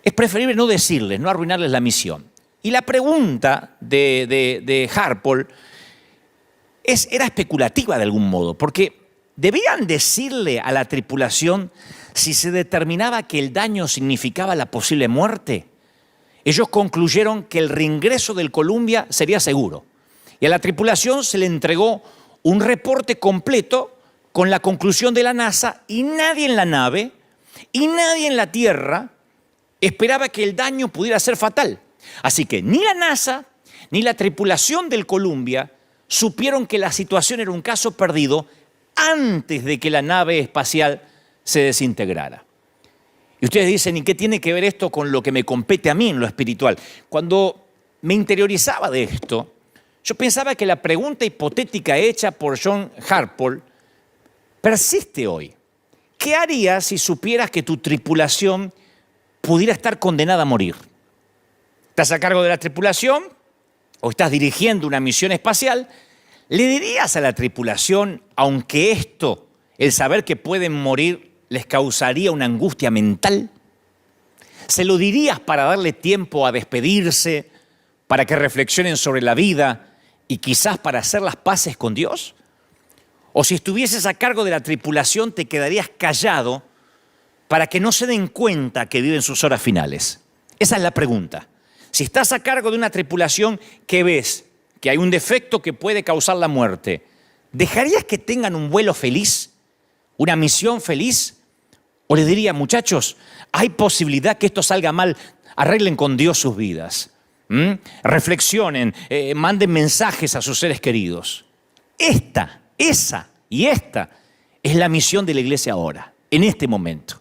es preferible no decirles, no arruinarles la misión. Y la pregunta de Harpole era especulativa de algún modo, porque debían decirle a la tripulación si se determinaba que el daño significaba la posible muerte. Ellos concluyeron que el reingreso del Columbia sería seguro. Y a la tripulación se le entregó un reporte completo con la conclusión de la NASA, y nadie en la nave y nadie en la Tierra esperaba que el daño pudiera ser fatal. Así que ni la NASA ni la tripulación del Columbia supieron que la situación era un caso perdido antes de que la nave espacial se desintegrara. Y ustedes dicen, ¿y qué tiene que ver esto con lo que me compete a mí en lo espiritual? Cuando me interiorizaba de esto, yo pensaba que la pregunta hipotética hecha por John Harpole persiste hoy. ¿Qué harías si supieras que tu tripulación pudiera estar condenada a morir? ¿Estás a cargo de la tripulación o estás dirigiendo una misión espacial? ¿Le dirías a la tripulación, aunque esto, el saber que pueden morir, les causaría una angustia mental? ¿Se lo dirías para darle tiempo a despedirse, para que reflexionen sobre la vida y quizás para hacer las paces con Dios? ¿O si estuvieses a cargo de la tripulación, te quedarías callado para que no se den cuenta que viven sus horas finales? Esa es la pregunta. Si estás a cargo de una tripulación que ves que hay un defecto que puede causar la muerte, ¿dejarías que tengan un vuelo feliz? ¿Una misión feliz? ¿O les diría, muchachos, hay posibilidad que esto salga mal, arreglen con Dios sus vidas? Reflexionen, manden mensajes a sus seres queridos? Esa es la misión de la iglesia ahora, en este momento.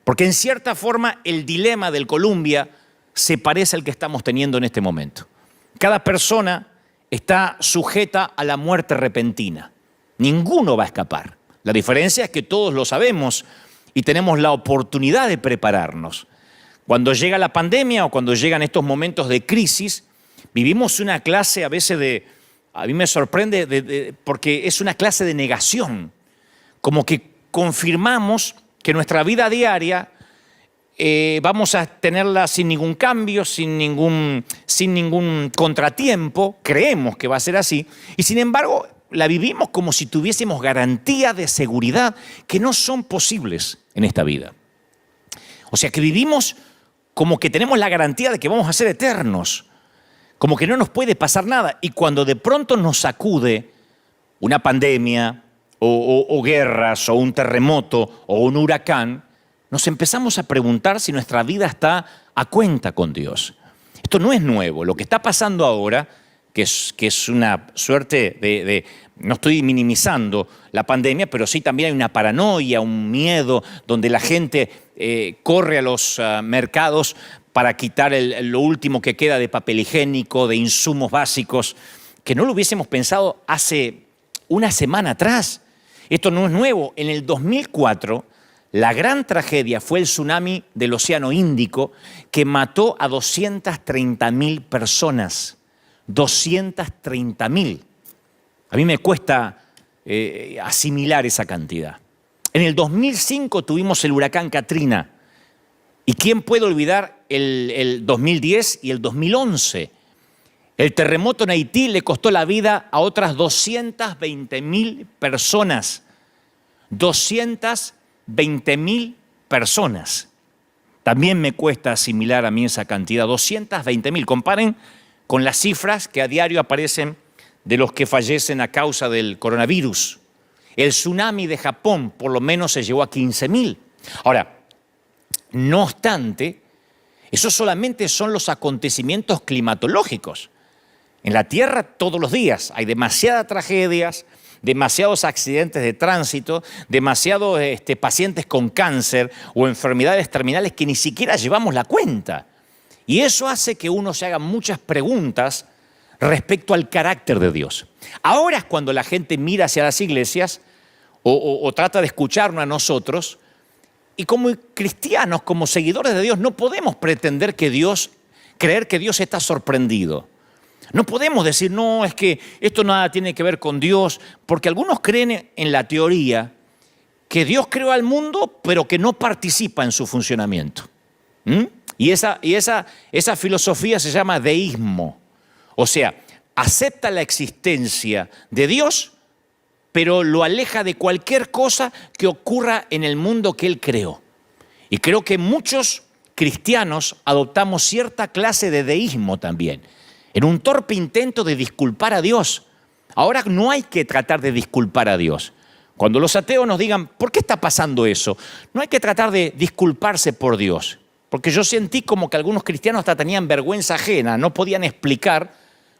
Porque en cierta forma el dilema del Columbia se parece al que estamos teniendo en este momento. Cada persona está sujeta a la muerte repentina. Ninguno va a escapar. La diferencia es que todos lo sabemos y tenemos la oportunidad de prepararnos. Cuando llega la pandemia o cuando llegan estos momentos de crisis, vivimos una clase a veces a mí me sorprende porque es una clase de negación. Como que confirmamos que nuestra vida diaria vamos a tenerla sin ningún cambio, sin ningún contratiempo. Creemos que va a ser así. Y sin embargo, la vivimos como si tuviésemos garantía de seguridad que no son posibles en esta vida. O sea, que vivimos como que tenemos la garantía de que vamos a ser eternos, como que no nos puede pasar nada. Y cuando de pronto nos sacude una pandemia o guerras o un terremoto o un huracán, nos empezamos a preguntar si nuestra vida está a cuenta con Dios. Esto no es nuevo. Lo que está pasando ahora, que es una suerte no estoy minimizando la pandemia, pero sí también hay una paranoia, un miedo, donde la gente corre a los mercados para quitar lo último que queda de papel higiénico, de insumos básicos, que no lo hubiésemos pensado hace una semana atrás. Esto no es nuevo. En el 2004, la gran tragedia fue el tsunami del Océano Índico que mató a 230.000 personas. 230.000. A mí me cuesta asimilar esa cantidad. En el 2005 tuvimos el huracán Katrina. ¿Y quién puede olvidar el 2010 y el 2011? El terremoto en Haití le costó la vida a otras 220.000 personas. 220.000 personas. También me cuesta asimilar a mí esa cantidad. 220.000. Comparen con las cifras que a diario aparecen de los que fallecen a causa del coronavirus. El tsunami de Japón por lo menos se llevó a 15.000. Ahora, no obstante, esos solamente son los acontecimientos climatológicos. En la Tierra todos los días hay demasiadas tragedias, demasiados accidentes de tránsito, demasiados pacientes con cáncer o enfermedades terminales que ni siquiera llevamos la cuenta. Y eso hace que uno se haga muchas preguntas respecto al carácter de Dios. Ahora es cuando la gente mira hacia las iglesias o trata de escucharnos a nosotros, y como cristianos, como seguidores de Dios, no podemos pretender creer que Dios está sorprendido. No podemos decir, no, es que esto nada tiene que ver con Dios, porque algunos creen en la teoría que Dios creó al mundo, pero que no participa en su funcionamiento. Y esa filosofía se llama deísmo. O sea, acepta la existencia de Dios, pero lo aleja de cualquier cosa que ocurra en el mundo que Él creó. Y creo que muchos cristianos adoptamos cierta clase de deísmo también, en un torpe intento de disculpar a Dios. Ahora no hay que tratar de disculpar a Dios. Cuando los ateos nos digan, ¿por qué está pasando eso? No hay que tratar de disculparse por Dios. Porque yo sentí como que algunos cristianos hasta tenían vergüenza ajena, no podían explicar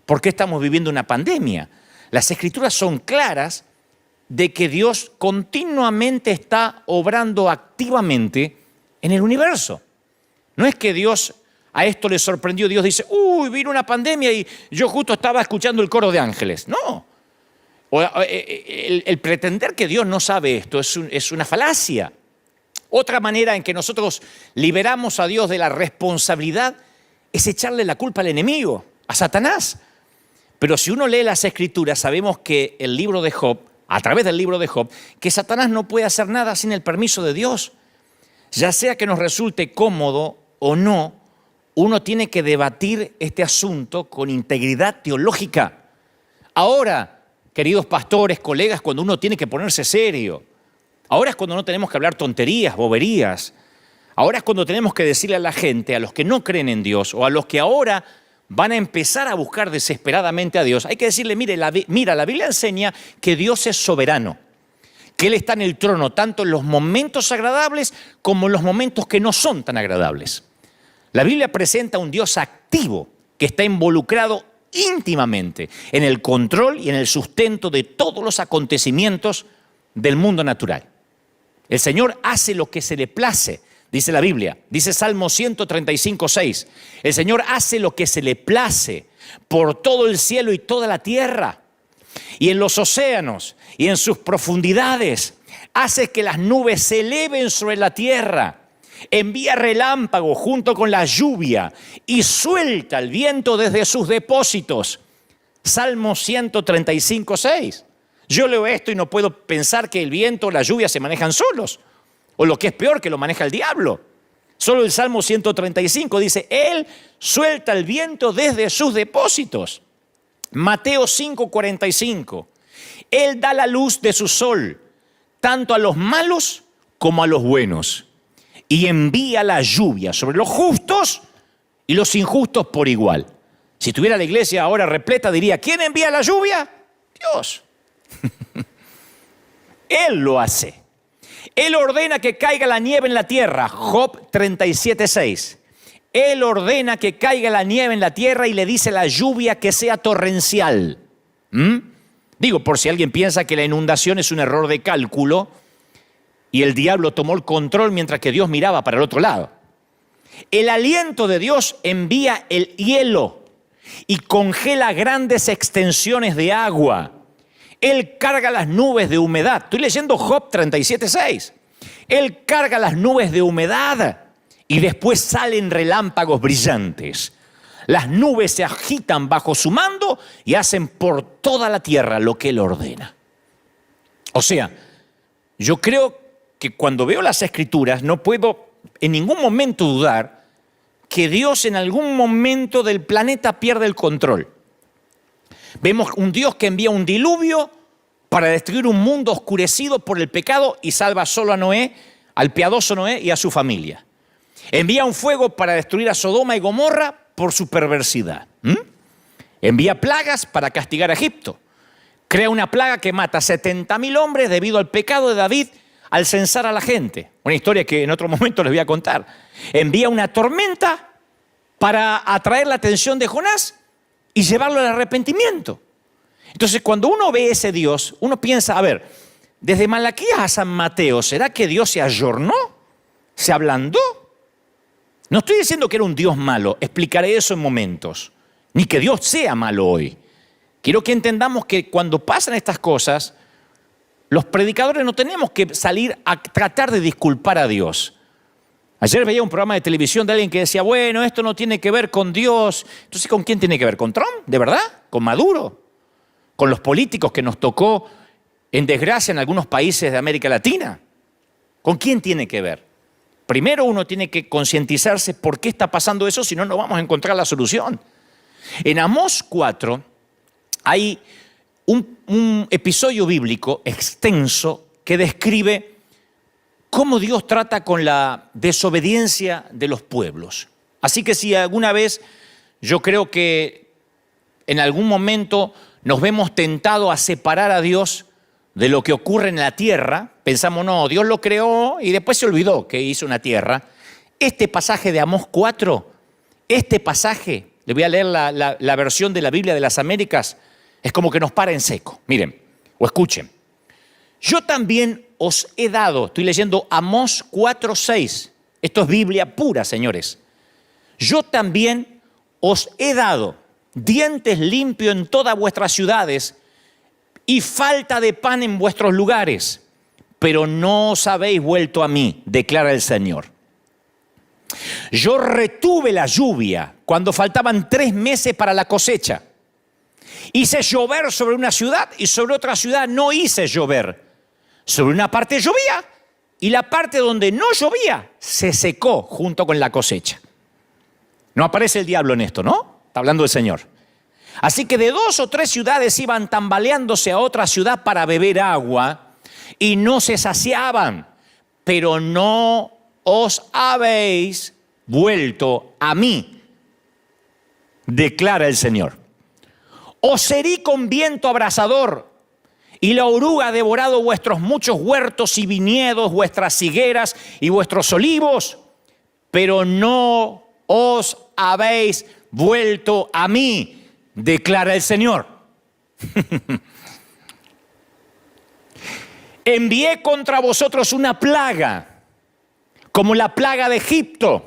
por qué estamos viviendo una pandemia. Las Escrituras son claras de que Dios continuamente está obrando activamente en el universo. No es que Dios a esto le sorprendió, Dios dice, vino una pandemia y yo justo estaba escuchando el coro de ángeles. No. El pretender que Dios no sabe esto es una falacia. Otra manera en que nosotros liberamos a Dios de la responsabilidad es echarle la culpa al enemigo, a Satanás. Pero si uno lee las Escrituras, sabemos que el libro de Job, a través del libro de Job, que Satanás no puede hacer nada sin el permiso de Dios. Ya sea que nos resulte cómodo o no, uno tiene que debatir este asunto con integridad teológica. Ahora, queridos pastores, colegas, cuando uno tiene que ponerse serio. Ahora es cuando no tenemos que hablar tonterías, boberías. Ahora es cuando tenemos que decirle a la gente, a los que no creen en Dios o a los que ahora van a empezar a buscar desesperadamente a Dios, hay que decirle, mira, la Biblia enseña que Dios es soberano, que Él está en el trono tanto en los momentos agradables como en los momentos que no son tan agradables. La Biblia presenta un Dios activo que está involucrado íntimamente en el control y en el sustento de todos los acontecimientos del mundo natural. El Señor hace lo que se le place, dice la Biblia, dice Salmo 135:6. El Señor hace lo que se le place por todo el cielo y toda la tierra. Y en los océanos y en sus profundidades hace que las nubes se eleven sobre la tierra. Envía relámpagos junto con la lluvia y suelta el viento desde sus depósitos. Salmo 135:6. Yo leo esto y no puedo pensar que el viento o la lluvia se manejan solos. O lo que es peor, que lo maneja el diablo. Solo el Salmo 135 dice, Él suelta el viento desde sus depósitos. Mateo 5:45. Él da la luz de su sol, tanto a los malos como a los buenos. Y envía la lluvia sobre los justos y los injustos por igual. Si tuviera la iglesia ahora repleta, diría, ¿quién envía la lluvia? Dios. Él lo hace. Él ordena que caiga la nieve en la tierra. Job 37:6. Él ordena que caiga la nieve en la tierra y le dice a la lluvia que sea torrencial. Digo, por si alguien piensa que la inundación es un error de cálculo y el diablo tomó el control mientras que Dios miraba para el otro lado. El aliento de Dios envía el hielo y congela grandes extensiones de agua. Él carga las nubes de humedad. Estoy leyendo Job 37:6. Él carga las nubes de humedad y después salen relámpagos brillantes. Las nubes se agitan bajo su mando y hacen por toda la tierra lo que Él ordena. O sea, yo creo que cuando veo las Escrituras no puedo en ningún momento dudar que Dios en algún momento del planeta pierde el control. Vemos un Dios que envía un diluvio para destruir un mundo oscurecido por el pecado y salva solo a Noé, al piadoso Noé y a su familia. Envía un fuego para destruir a Sodoma y Gomorra por su perversidad. Envía plagas para castigar a Egipto. Crea una plaga que mata a 70.000 hombres debido al pecado de David al censar a la gente. Una historia que en otro momento les voy a contar. Envía una tormenta para atraer la atención de Jonás y llevarlo al arrepentimiento. Entonces, cuando uno ve ese Dios, uno piensa, a ver, desde Malaquías a San Mateo, ¿será que Dios se ayornó? ¿Se ablandó? No estoy diciendo que era un Dios malo, explicaré eso en momentos, ni que Dios sea malo hoy. Quiero que entendamos que cuando pasan estas cosas, los predicadores no tenemos que salir a tratar de disculpar a Dios. Ayer veía un programa de televisión de alguien que decía, bueno, esto no tiene que ver con Dios. Entonces, ¿con quién tiene que ver? ¿Con Trump? ¿De verdad? ¿Con Maduro? ¿Con los políticos que nos tocó en desgracia en algunos países de América Latina? ¿Con quién tiene que ver? primero uno tiene que concientizarse por qué está pasando eso, si no, no vamos a encontrar la solución. En Amós 4 hay un episodio bíblico extenso que describe cómo Dios trata con la desobediencia de los pueblos. Así que si alguna vez yo creo que en algún momento nos vemos tentados a separar a Dios de lo que ocurre en la tierra, pensamos, no, Dios lo creó y después se olvidó que hizo una tierra. Este pasaje de Amós 4, este pasaje, le voy a leer la versión de la Biblia de las Américas, es como que nos para en seco. Miren, o escuchen. Yo también os he dado, estoy leyendo Amós 4:6. Esto es Biblia pura, señores. Yo también os he dado dientes limpios en todas vuestras ciudades y falta de pan en vuestros lugares, pero no os habéis vuelto a mí, declara el Señor. Yo retuve la lluvia cuando faltaban 3 meses para la cosecha. Hice llover sobre una ciudad y sobre otra ciudad no hice llover. Sobre una parte llovía y la parte donde no llovía se secó junto con la cosecha. No aparece el diablo en esto, ¿no? Está hablando el Señor. Así que de 2 o 3 ciudades iban tambaleándose a otra ciudad para beber agua y no se saciaban, pero no os habéis vuelto a mí, declara el Señor. Os herí con viento abrasador y la oruga ha devorado vuestros muchos huertos y viñedos, vuestras higueras y vuestros olivos, pero no os habéis vuelto a mí, declara el Señor. Envié contra vosotros una plaga, como la plaga de Egipto.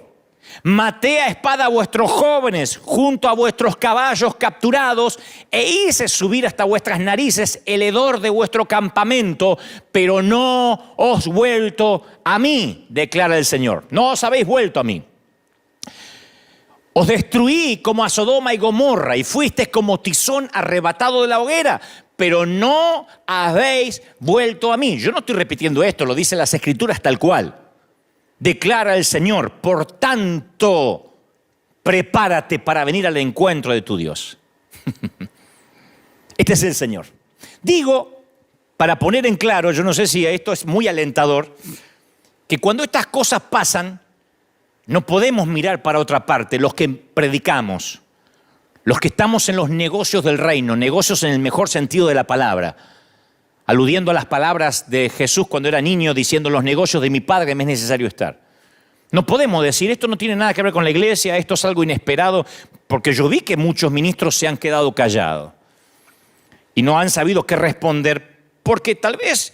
Maté a espada a vuestros jóvenes junto a vuestros caballos capturados e hice subir hasta vuestras narices el hedor de vuestro campamento, pero no os vuelto a mí, declara el Señor. No os habéis vuelto a mí. Os destruí como a Sodoma y Gomorra y fuisteis como tizón arrebatado de la hoguera, pero no habéis vuelto a mí. Yo no estoy repitiendo esto, lo dicen las Escrituras tal cual. Declara el Señor, por tanto, prepárate para venir al encuentro de tu Dios. Este es el Señor. Digo, para poner en claro, yo no sé si esto es muy alentador, que cuando estas cosas pasan, no podemos mirar para otra parte, los que predicamos, los que estamos en los negocios del reino, negocios en el mejor sentido de la palabra, aludiendo a las palabras de Jesús cuando era niño, diciendo, los negocios de mi Padre me es necesario estar. No podemos decir, esto no tiene nada que ver con la iglesia, esto es algo inesperado, porque yo vi que muchos ministros se han quedado callados y no han sabido qué responder, porque tal vez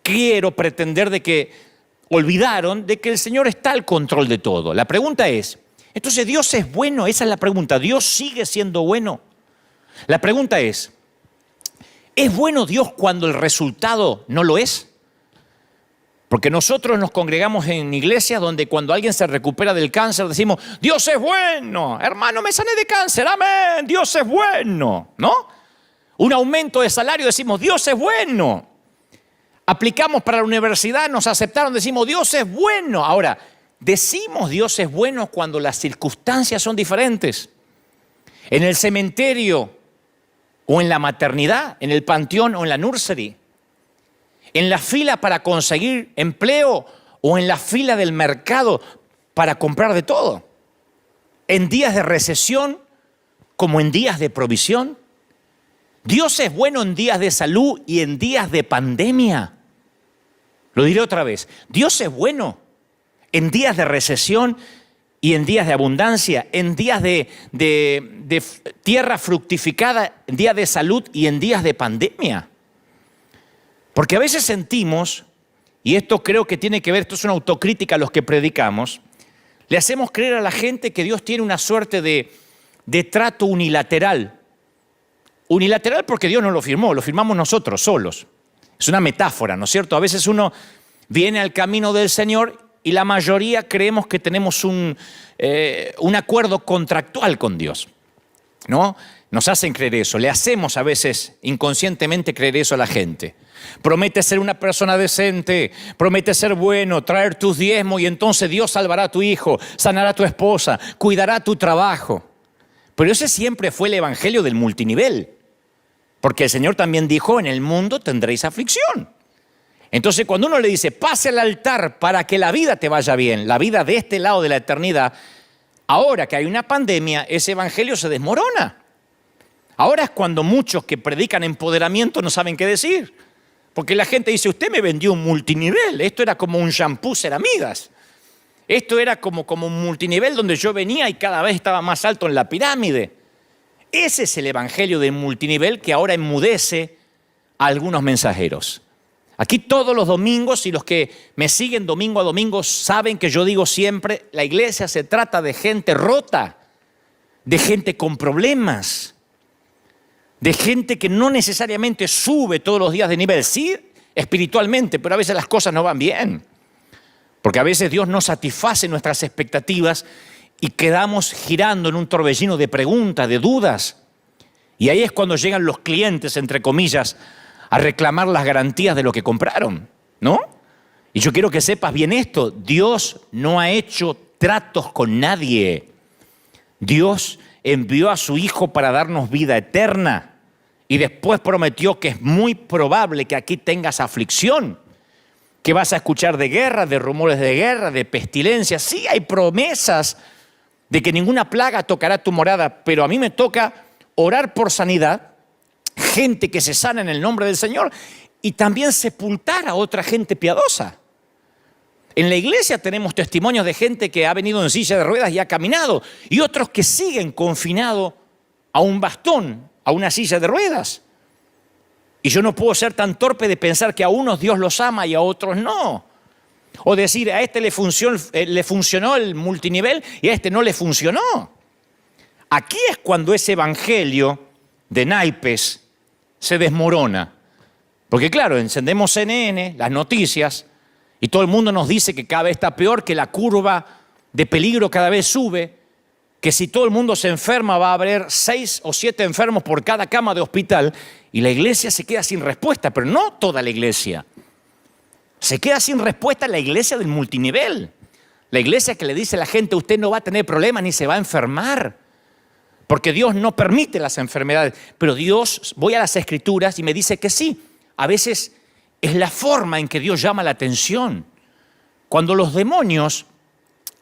quiero pretender de que olvidaron de que el Señor está al control de todo. La pregunta es, entonces Dios es bueno, esa es la pregunta, ¿Dios sigue siendo bueno? La pregunta ¿es bueno Dios cuando el resultado no lo es? Porque nosotros nos congregamos en iglesias donde cuando alguien se recupera del cáncer decimos, Dios es bueno, hermano, me sané de cáncer, amén, Dios es bueno, ¿no? Un aumento de salario decimos, Dios es bueno. Aplicamos para la universidad, nos aceptaron, decimos, Dios es bueno. Ahora, decimos Dios es bueno cuando las circunstancias son diferentes. En el cementerio, o en la maternidad, en el panteón o en la nursery, en la fila para conseguir empleo o en la fila del mercado para comprar de todo, en días de recesión como en días de provisión. Dios es bueno en días de salud y en días de pandemia. Lo diré otra vez, Dios es bueno en días de recesión y en días de abundancia, en días de tierra fructificada, en días de salud y en días de pandemia. Porque a veces sentimos, y esto creo que tiene que ver, esto es una autocrítica a los que predicamos, le hacemos creer a la gente que Dios tiene una suerte de trato unilateral. Unilateral porque Dios no lo firmó, lo firmamos nosotros solos. Es una metáfora, ¿no es cierto? A veces uno viene al camino del Señor y la mayoría creemos que tenemos un acuerdo contractual con Dios. ¿no? Nos hacen creer eso, le hacemos a veces inconscientemente creer eso a la gente. Promete ser una persona decente, promete ser bueno, traer tus diezmos y entonces Dios salvará a tu hijo, sanará a tu esposa, cuidará tu trabajo. Pero ese siempre fue el evangelio del multinivel, porque el Señor también dijo, en el mundo tendréis aflicción. Entonces cuando uno le dice, pase al altar para que la vida te vaya bien, la vida de este lado de la eternidad, ahora que hay una pandemia, ese evangelio se desmorona. Ahora es cuando muchos que predican empoderamiento no saben qué decir. Porque la gente dice, usted me vendió un multinivel, esto era como un shampoo Ceramidas. Esto era como un multinivel donde yo venía y cada vez estaba más alto en la pirámide. Ese es el evangelio del multinivel que ahora enmudece a algunos mensajeros. Aquí todos los domingos, y los que me siguen domingo a domingo saben que yo digo siempre, la iglesia se trata de gente rota, de gente con problemas, de gente que no necesariamente sube todos los días de nivel, sí, espiritualmente, pero a veces las cosas no van bien. Porque a veces Dios no satisface nuestras expectativas y quedamos girando en un torbellino de preguntas, de dudas. Y ahí es cuando llegan los clientes, entre comillas, a reclamar las garantías de lo que compraron, ¿no? Y yo quiero que sepas bien esto, Dios no ha hecho tratos con nadie. Dios envió a su Hijo para darnos vida eterna y después prometió que es muy probable que aquí tengas aflicción, que vas a escuchar de guerra, de rumores de guerra, de pestilencia. Sí, hay promesas de que ninguna plaga tocará tu morada, pero a mí me toca orar por sanidad, gente que se sana en el nombre del Señor y también sepultar a otra gente piadosa. En la iglesia tenemos testimonios de gente que ha venido en silla de ruedas y ha caminado y otros que siguen confinados a un bastón, a una silla de ruedas. Y yo no puedo ser tan torpe de pensar que a unos Dios los ama y a otros no. O decir, a este le funcionó el multinivel y a este no le funcionó. Aquí es cuando ese evangelio de naipes se desmorona. Porque claro, encendemos CNN, las noticias, y todo el mundo nos dice que cada vez está peor, que la curva de peligro cada vez sube, que si todo el mundo se enferma va a haber 6 o 7 enfermos por cada cama de hospital y la iglesia se queda sin respuesta, pero no toda la iglesia. Se queda sin respuesta la iglesia del multinivel. La iglesia que le dice a la gente, usted no va a tener problemas ni se va a enfermar, porque Dios no permite las enfermedades. Pero Dios, voy a las Escrituras y me dice que sí. A veces es la forma en que Dios llama la atención. Cuando los demonios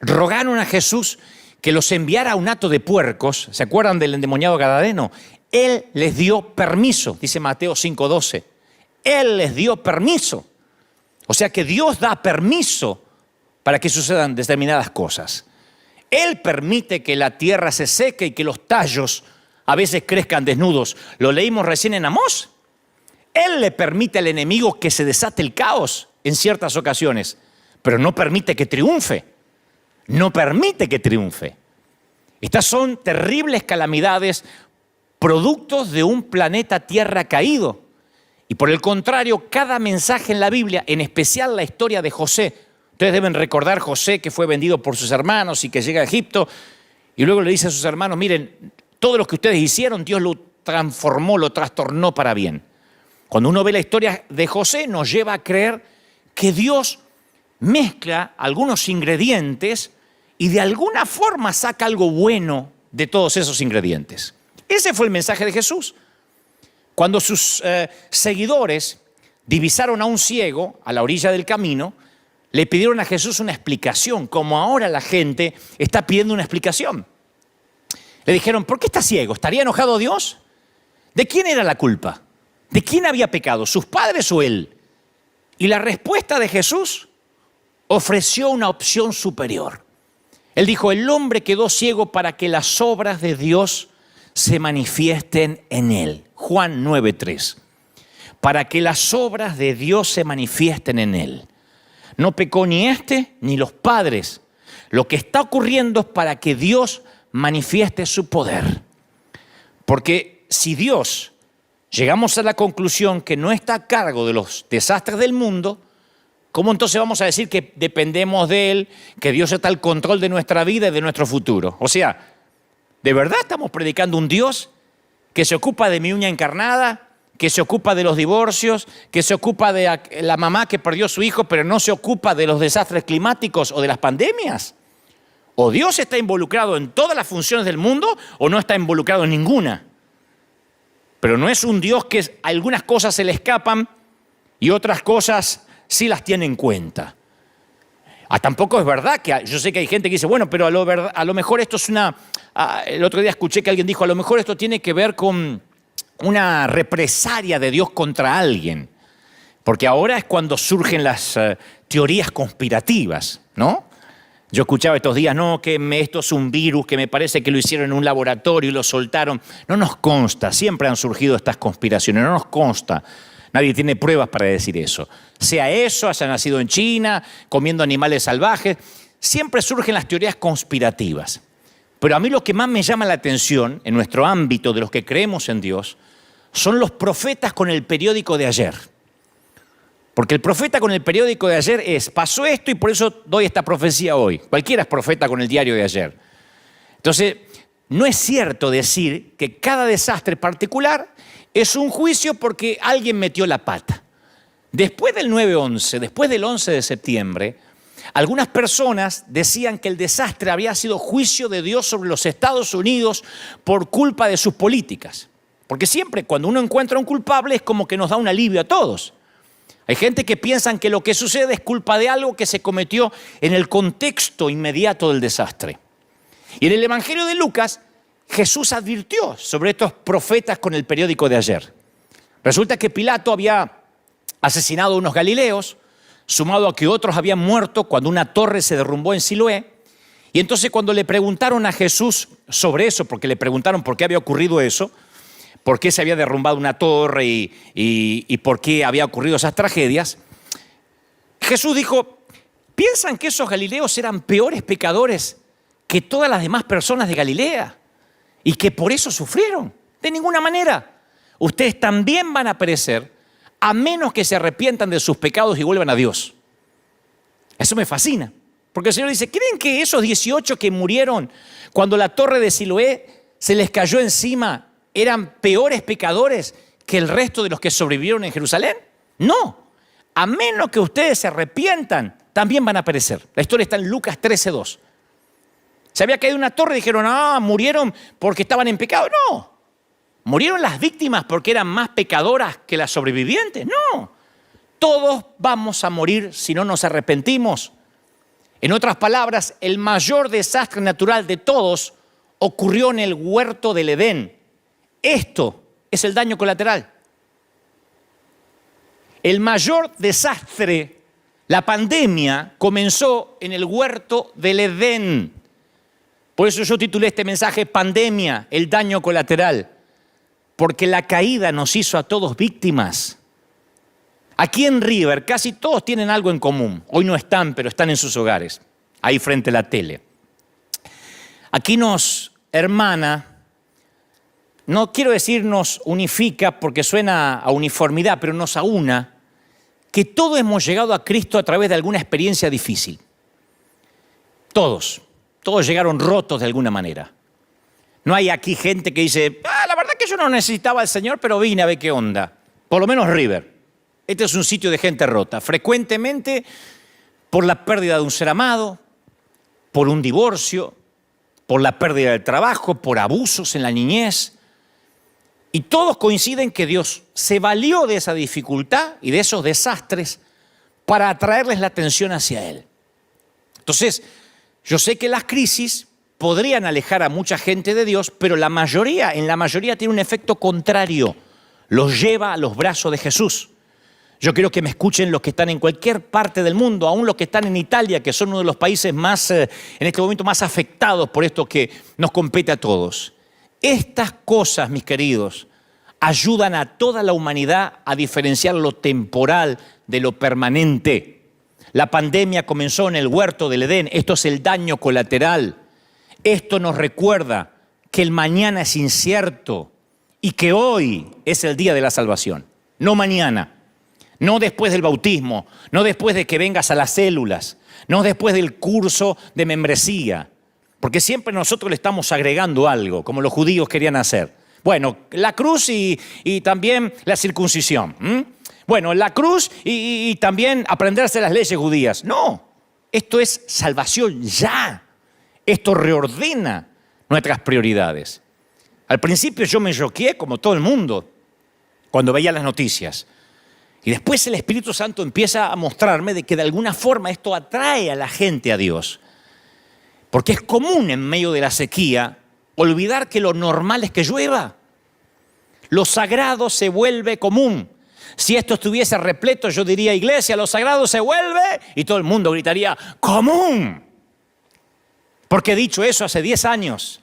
rogaron a Jesús que los enviara a un hato de puercos, ¿se acuerdan del endemoniado gadareno? Él les dio permiso, dice Mateo 5:12. Él les dio permiso. O sea que Dios da permiso para que sucedan determinadas cosas. Él permite que la tierra se seque y que los tallos a veces crezcan desnudos. Lo leímos recién en Amós. Él le permite al enemigo que se desate el caos en ciertas ocasiones, pero no permite que triunfe. No permite que triunfe. Estas son terribles calamidades, productos de un planeta Tierra caído. Y por el contrario, cada mensaje en la Biblia, en especial la historia de José, ustedes deben recordar José que fue vendido por sus hermanos y que llega a Egipto y luego le dice a sus hermanos, miren, todo lo que ustedes hicieron, Dios lo transformó, lo trastornó para bien. Cuando uno ve la historia de José, nos lleva a creer que Dios mezcla algunos ingredientes y de alguna forma saca algo bueno de todos esos ingredientes. Ese fue el mensaje de Jesús. Cuando sus seguidores divisaron a un ciego a la orilla del camino, le pidieron a Jesús una explicación, como ahora la gente está pidiendo una explicación. Le dijeron, ¿por qué está ciego? ¿Estaría enojado Dios? ¿De quién era la culpa? ¿De quién había pecado? ¿Sus padres o él? Y la respuesta de Jesús ofreció una opción superior. Él dijo, el hombre quedó ciego para que las obras de Dios se manifiesten en él. Juan 9:3. Para que las obras de Dios se manifiesten en él. No pecó ni este ni los padres. Lo que está ocurriendo es para que Dios manifieste su poder. Porque si Dios llegamos a la conclusión que no está a cargo de los desastres del mundo, ¿cómo entonces vamos a decir que dependemos de Él, que Dios está al control de nuestra vida y de nuestro futuro? O sea, ¿De verdad estamos predicando un Dios que se ocupa de mi uña encarnada, que se ocupa de los divorcios, que se ocupa de la mamá que perdió a su hijo, pero no se ocupa de los desastres climáticos o de las pandemias? ¿O Dios está involucrado en todas las funciones del mundo o no está involucrado en ninguna? Pero no es un Dios que algunas cosas se le escapan y otras cosas sí las tiene en cuenta. Tampoco es verdad que yo sé que hay gente que dice, bueno, pero a lo mejor esto es el otro día escuché que alguien dijo, a lo mejor esto tiene que ver con una represalia de Dios contra alguien. Porque ahora es cuando surgen las teorías conspirativas, ¿no? Yo escuchaba estos días, no, que esto es un virus, que me parece que lo hicieron en un laboratorio y lo soltaron. No nos consta, siempre han surgido estas conspiraciones, no nos consta. Nadie tiene pruebas para decir eso. Sea eso, haya nacido en China, comiendo animales salvajes, siempre surgen las teorías conspirativas. Pero a mí lo que más me llama la atención en nuestro ámbito de los que creemos en Dios son los profetas con el periódico de ayer. Porque el profeta con el periódico de ayer pasó esto y por eso doy esta profecía hoy. Cualquiera es profeta con el diario de ayer. Entonces, no es cierto decir que cada desastre particular es un juicio porque alguien metió la pata. Después del 9/11, después del 11 de septiembre, algunas personas decían que el desastre había sido juicio de Dios sobre los Estados Unidos por culpa de sus políticas. Porque siempre cuando uno encuentra un culpable es como que nos da un alivio a todos. Hay gente que piensa que lo que sucede es culpa de algo que se cometió en el contexto inmediato del desastre. Y en el Evangelio de Lucas, Jesús advirtió sobre estos profetas con el periódico de ayer. Resulta que Pilato había asesinado a unos galileos, sumado a que otros habían muerto cuando una torre se derrumbó en Siloé. Y entonces cuando le preguntaron a Jesús sobre eso, porque le preguntaron por qué había ocurrido eso, por qué se había derrumbado una torre y por qué había ocurrido esas tragedias, Jesús dijo, ¿piensan que esos galileos eran peores pecadores que todas las demás personas de Galilea? Y que por eso sufrieron. De ninguna manera. Ustedes también van a perecer a menos que se arrepientan de sus pecados y vuelvan a Dios. Eso me fascina. Porque el Señor dice, ¿creen que esos 18 que murieron cuando la torre de Siloé se les cayó encima eran peores pecadores que el resto de los que sobrevivieron en Jerusalén? No. A menos que ustedes se arrepientan, también van a perecer. La historia está en Lucas 13:2. Se había caído una torre y dijeron, murieron porque estaban en pecado. No. ¿Murieron las víctimas porque eran más pecadoras que las sobrevivientes? No. Todos vamos a morir si no nos arrepentimos. En otras palabras, el mayor desastre natural de todos ocurrió en el huerto del Edén. Esto es el daño colateral. El mayor desastre, la pandemia, comenzó en el huerto del Edén. Por eso yo titulé este mensaje Pandemia, el daño colateral. Porque la caída nos hizo a todos víctimas. Aquí en River casi todos tienen algo en común. Hoy no están, pero están en sus hogares, ahí frente a la tele. Aquí nos hermana, no quiero decir nos unifica porque suena a uniformidad, pero nos aúna, que todos hemos llegado a Cristo a través de alguna experiencia difícil. Todos llegaron rotos de alguna manera. No hay aquí gente que dice, la verdad que yo no necesitaba al Señor, pero vine a ver qué onda. Por lo menos River. Este es un sitio de gente rota. Frecuentemente por la pérdida de un ser amado, por un divorcio, por la pérdida del trabajo, por abusos en la niñez. Y todos coinciden que Dios se valió de esa dificultad y de esos desastres para atraerles la atención hacia Él. Entonces, yo sé que las crisis podrían alejar a mucha gente de Dios, pero en la mayoría tiene un efecto contrario. Los lleva a los brazos de Jesús. Yo quiero que me escuchen los que están en cualquier parte del mundo, aún los que están en Italia, que son uno de los países más, en este momento, más afectados por esto que nos compete a todos. Estas cosas, mis queridos, ayudan a toda la humanidad a diferenciar lo temporal de lo permanente. La pandemia comenzó en el huerto del Edén. Esto es el daño colateral. Esto nos recuerda que el mañana es incierto y que hoy es el día de la salvación. No mañana, no después del bautismo, no después de que vengas a las células, no después del curso de membresía. Porque siempre nosotros le estamos agregando algo, como los judíos querían hacer. Bueno, la cruz y también la circuncisión. Bueno, la cruz y también aprenderse las leyes judías. No, esto es salvación ya. Esto reordena nuestras prioridades. Al principio yo me choqué como todo el mundo cuando veía las noticias. Y después el Espíritu Santo empieza a mostrarme de que de alguna forma esto atrae a la gente a Dios. Porque es común en medio de la sequía olvidar que lo normal es que llueva. Lo sagrado se vuelve común. Si esto estuviese repleto, yo diría, iglesia, lo sagrado se vuelve, y todo el mundo gritaría, común. Porque he dicho eso hace 10 años.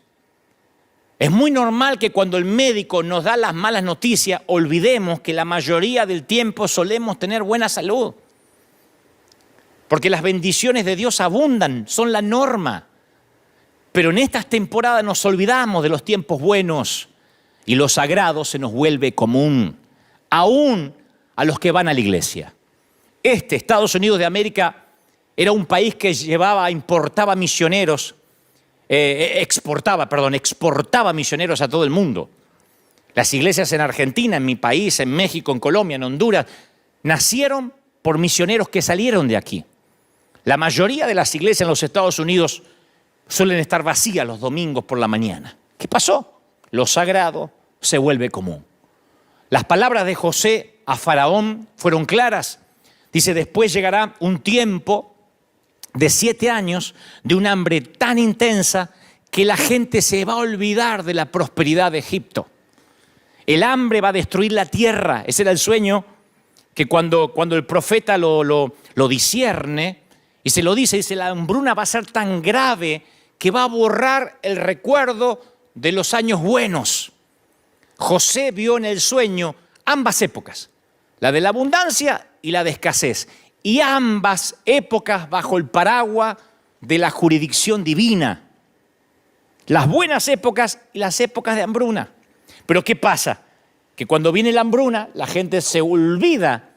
Es muy normal que cuando el médico nos da las malas noticias, olvidemos que la mayoría del tiempo solemos tener buena salud. Porque las bendiciones de Dios abundan, son la norma. Pero en estas temporadas nos olvidamos de los tiempos buenos y lo sagrado se nos vuelve común, aún a los que van a la iglesia. Estados Unidos de América, era un país que importaba misioneros, exportaba misioneros a todo el mundo. Las iglesias en Argentina, en mi país, en México, en Colombia, en Honduras, nacieron por misioneros que salieron de aquí. La mayoría de las iglesias en los Estados Unidos suelen estar vacías los domingos por la mañana. ¿Qué pasó? Lo sagrado se vuelve común. Las palabras de José a Faraón fueron claras. Dice, después llegará un tiempo de 7 años de un hambre tan intensa que la gente se va a olvidar de la prosperidad de Egipto. El hambre va a destruir la tierra. Ese era el sueño que cuando el profeta lo discierne y se lo dice, la hambruna va a ser tan grave que va a borrar el recuerdo de los años buenos. José vio en el sueño ambas épocas, la de la abundancia y la de escasez, y ambas épocas bajo el paraguas de la jurisdicción divina. Las buenas épocas y las épocas de hambruna. Pero ¿qué pasa? Que cuando viene la hambruna, la gente se olvida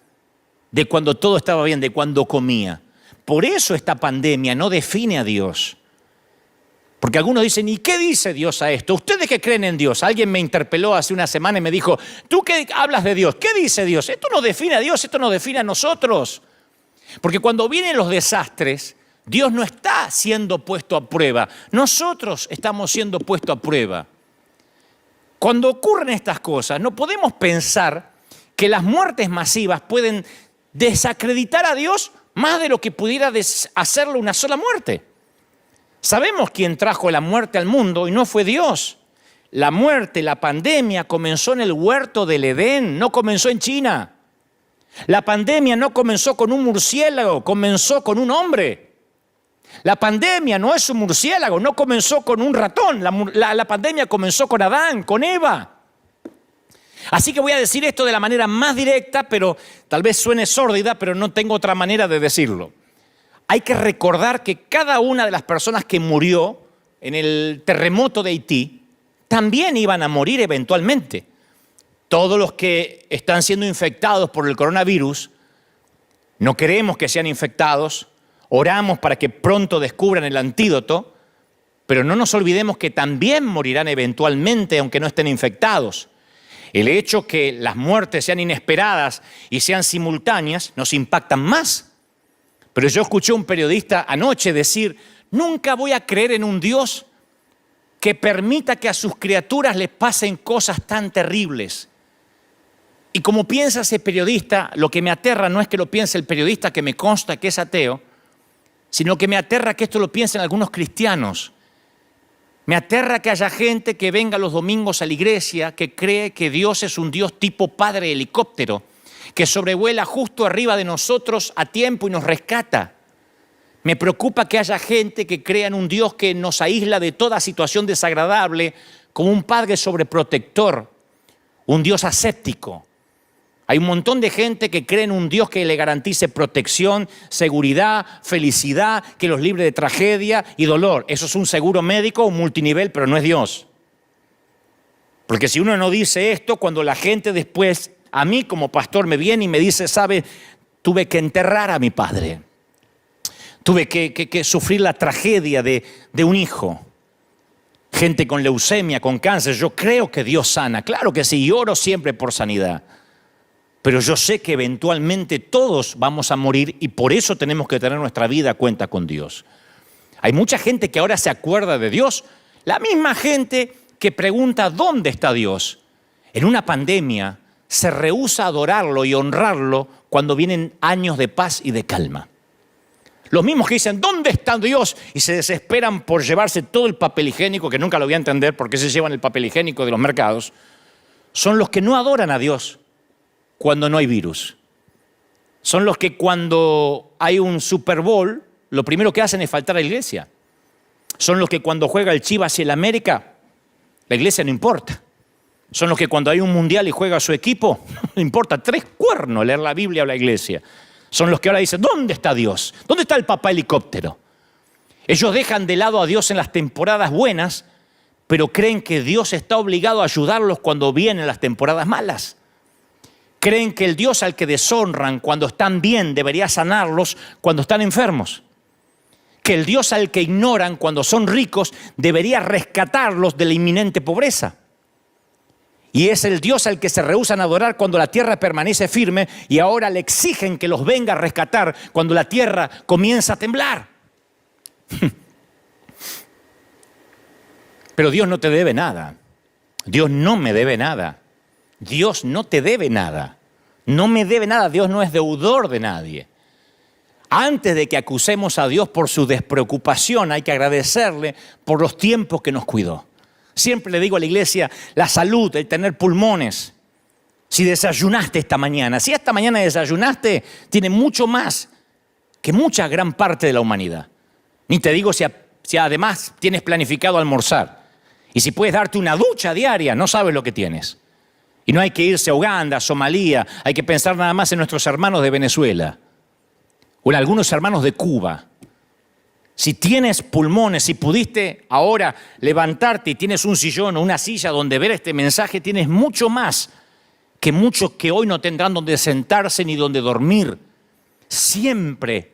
de cuando todo estaba bien, de cuando comía. Por eso esta pandemia no define a Dios. Porque algunos dicen, ¿y qué dice Dios a esto? ¿Ustedes que creen en Dios? Alguien me interpeló hace una semana y me dijo, ¿tú qué hablas de Dios? ¿Qué dice Dios? Esto no define a Dios, esto nos define a nosotros. Porque cuando vienen los desastres, Dios no está siendo puesto a prueba. Nosotros estamos siendo puestos a prueba. Cuando ocurren estas cosas, no podemos pensar que las muertes masivas pueden desacreditar a Dios más de lo que pudiera hacerlo una sola muerte. Sabemos quién trajo la muerte al mundo y no fue Dios. La muerte, la pandemia comenzó en el huerto del Edén, no comenzó en China. La pandemia no comenzó con un murciélago, comenzó con un hombre. La pandemia no es un murciélago, no comenzó con un ratón. La pandemia comenzó con Adán, con Eva. Así que voy a decir esto de la manera más directa, pero tal vez suene sórdida, pero no tengo otra manera de decirlo. Hay que recordar que cada una de las personas que murió en el terremoto de Haití también iban a morir eventualmente. Todos los que están siendo infectados por el coronavirus, no queremos que sean infectados, oramos para que pronto descubran el antídoto, pero no nos olvidemos que también morirán eventualmente aunque no estén infectados. El hecho que las muertes sean inesperadas y sean simultáneas nos impactan más. Pero yo escuché a un periodista anoche decir, nunca voy a creer en un Dios que permita que a sus criaturas les pasen cosas tan terribles. Y como piensa ese periodista, lo que me aterra no es que lo piense el periodista, que me consta que es ateo, sino que me aterra que esto lo piensen algunos cristianos. Me aterra que haya gente que venga los domingos a la iglesia que cree que Dios es un Dios tipo padre helicóptero, que sobrevuela justo arriba de nosotros a tiempo y nos rescata. Me preocupa que haya gente que crea en un Dios que nos aísla de toda situación desagradable, como un padre sobreprotector, un Dios aséptico. Hay un montón de gente que cree en un Dios que le garantice protección, seguridad, felicidad, que los libre de tragedia y dolor. Eso es un seguro médico, un multinivel, pero no es Dios. Porque si uno no dice esto, cuando la gente después, a mí como pastor me viene y me dice, ¿sabe? Tuve que enterrar a mi padre. Tuve que sufrir la tragedia de un hijo. gente con leucemia, con cáncer. Yo creo que Dios sana, claro que sí, y oro siempre por sanidad. Pero yo sé que eventualmente todos vamos a morir y por eso tenemos que tener nuestra vida a cuenta con Dios. Hay mucha gente que ahora se acuerda de Dios, la misma gente que pregunta ¿dónde está Dios? En una pandemia se rehúsa a adorarlo y honrarlo cuando vienen años de paz y de calma. Los mismos que dicen ¿dónde está Dios? Y se desesperan por llevarse todo el papel higiénico, que nunca lo voy a entender por qué se llevan el papel higiénico de los mercados, son los que no adoran a Dios cuando no hay virus. Son los que cuando hay un Super Bowl, lo primero que hacen es faltar a la iglesia. Son los que cuando juega el Chivas y el América, la iglesia no importa. Son los que cuando hay un mundial y juega su equipo, no importa 3 cuernos leer la Biblia o la iglesia. Son los que ahora dicen, ¿dónde está Dios? ¿Dónde está el papá helicóptero? Ellos dejan de lado a Dios en las temporadas buenas, pero creen que Dios está obligado a ayudarlos cuando vienen las temporadas malas. Creen que el Dios al que deshonran cuando están bien debería sanarlos cuando están enfermos. Que el Dios al que ignoran cuando son ricos debería rescatarlos de la inminente pobreza. Y es el Dios al que se rehúsan a adorar cuando la tierra permanece firme y ahora le exigen que los venga a rescatar cuando la tierra comienza a temblar. Pero Dios no te debe nada. Dios no me debe nada. Dios no te debe nada. No me debe nada. Dios no es deudor de nadie. Antes de que acusemos a Dios por su despreocupación, hay que agradecerle por los tiempos que nos cuidó. Siempre le digo a la iglesia, la salud, el tener pulmones. Si desayunaste esta mañana, si esta mañana desayunaste, tiene mucho más que mucha gran parte de la humanidad. Ni te digo si además tienes planificado almorzar. Y si puedes darte una ducha diaria, no sabes lo que tienes. Y no hay que irse a Uganda, a Somalia, hay que pensar nada más en nuestros hermanos de Venezuela o en algunos hermanos de Cuba. Si tienes pulmones, si pudiste ahora levantarte y tienes un sillón o una silla donde ver este mensaje, tienes mucho más que muchos que hoy no tendrán donde sentarse ni donde dormir. Siempre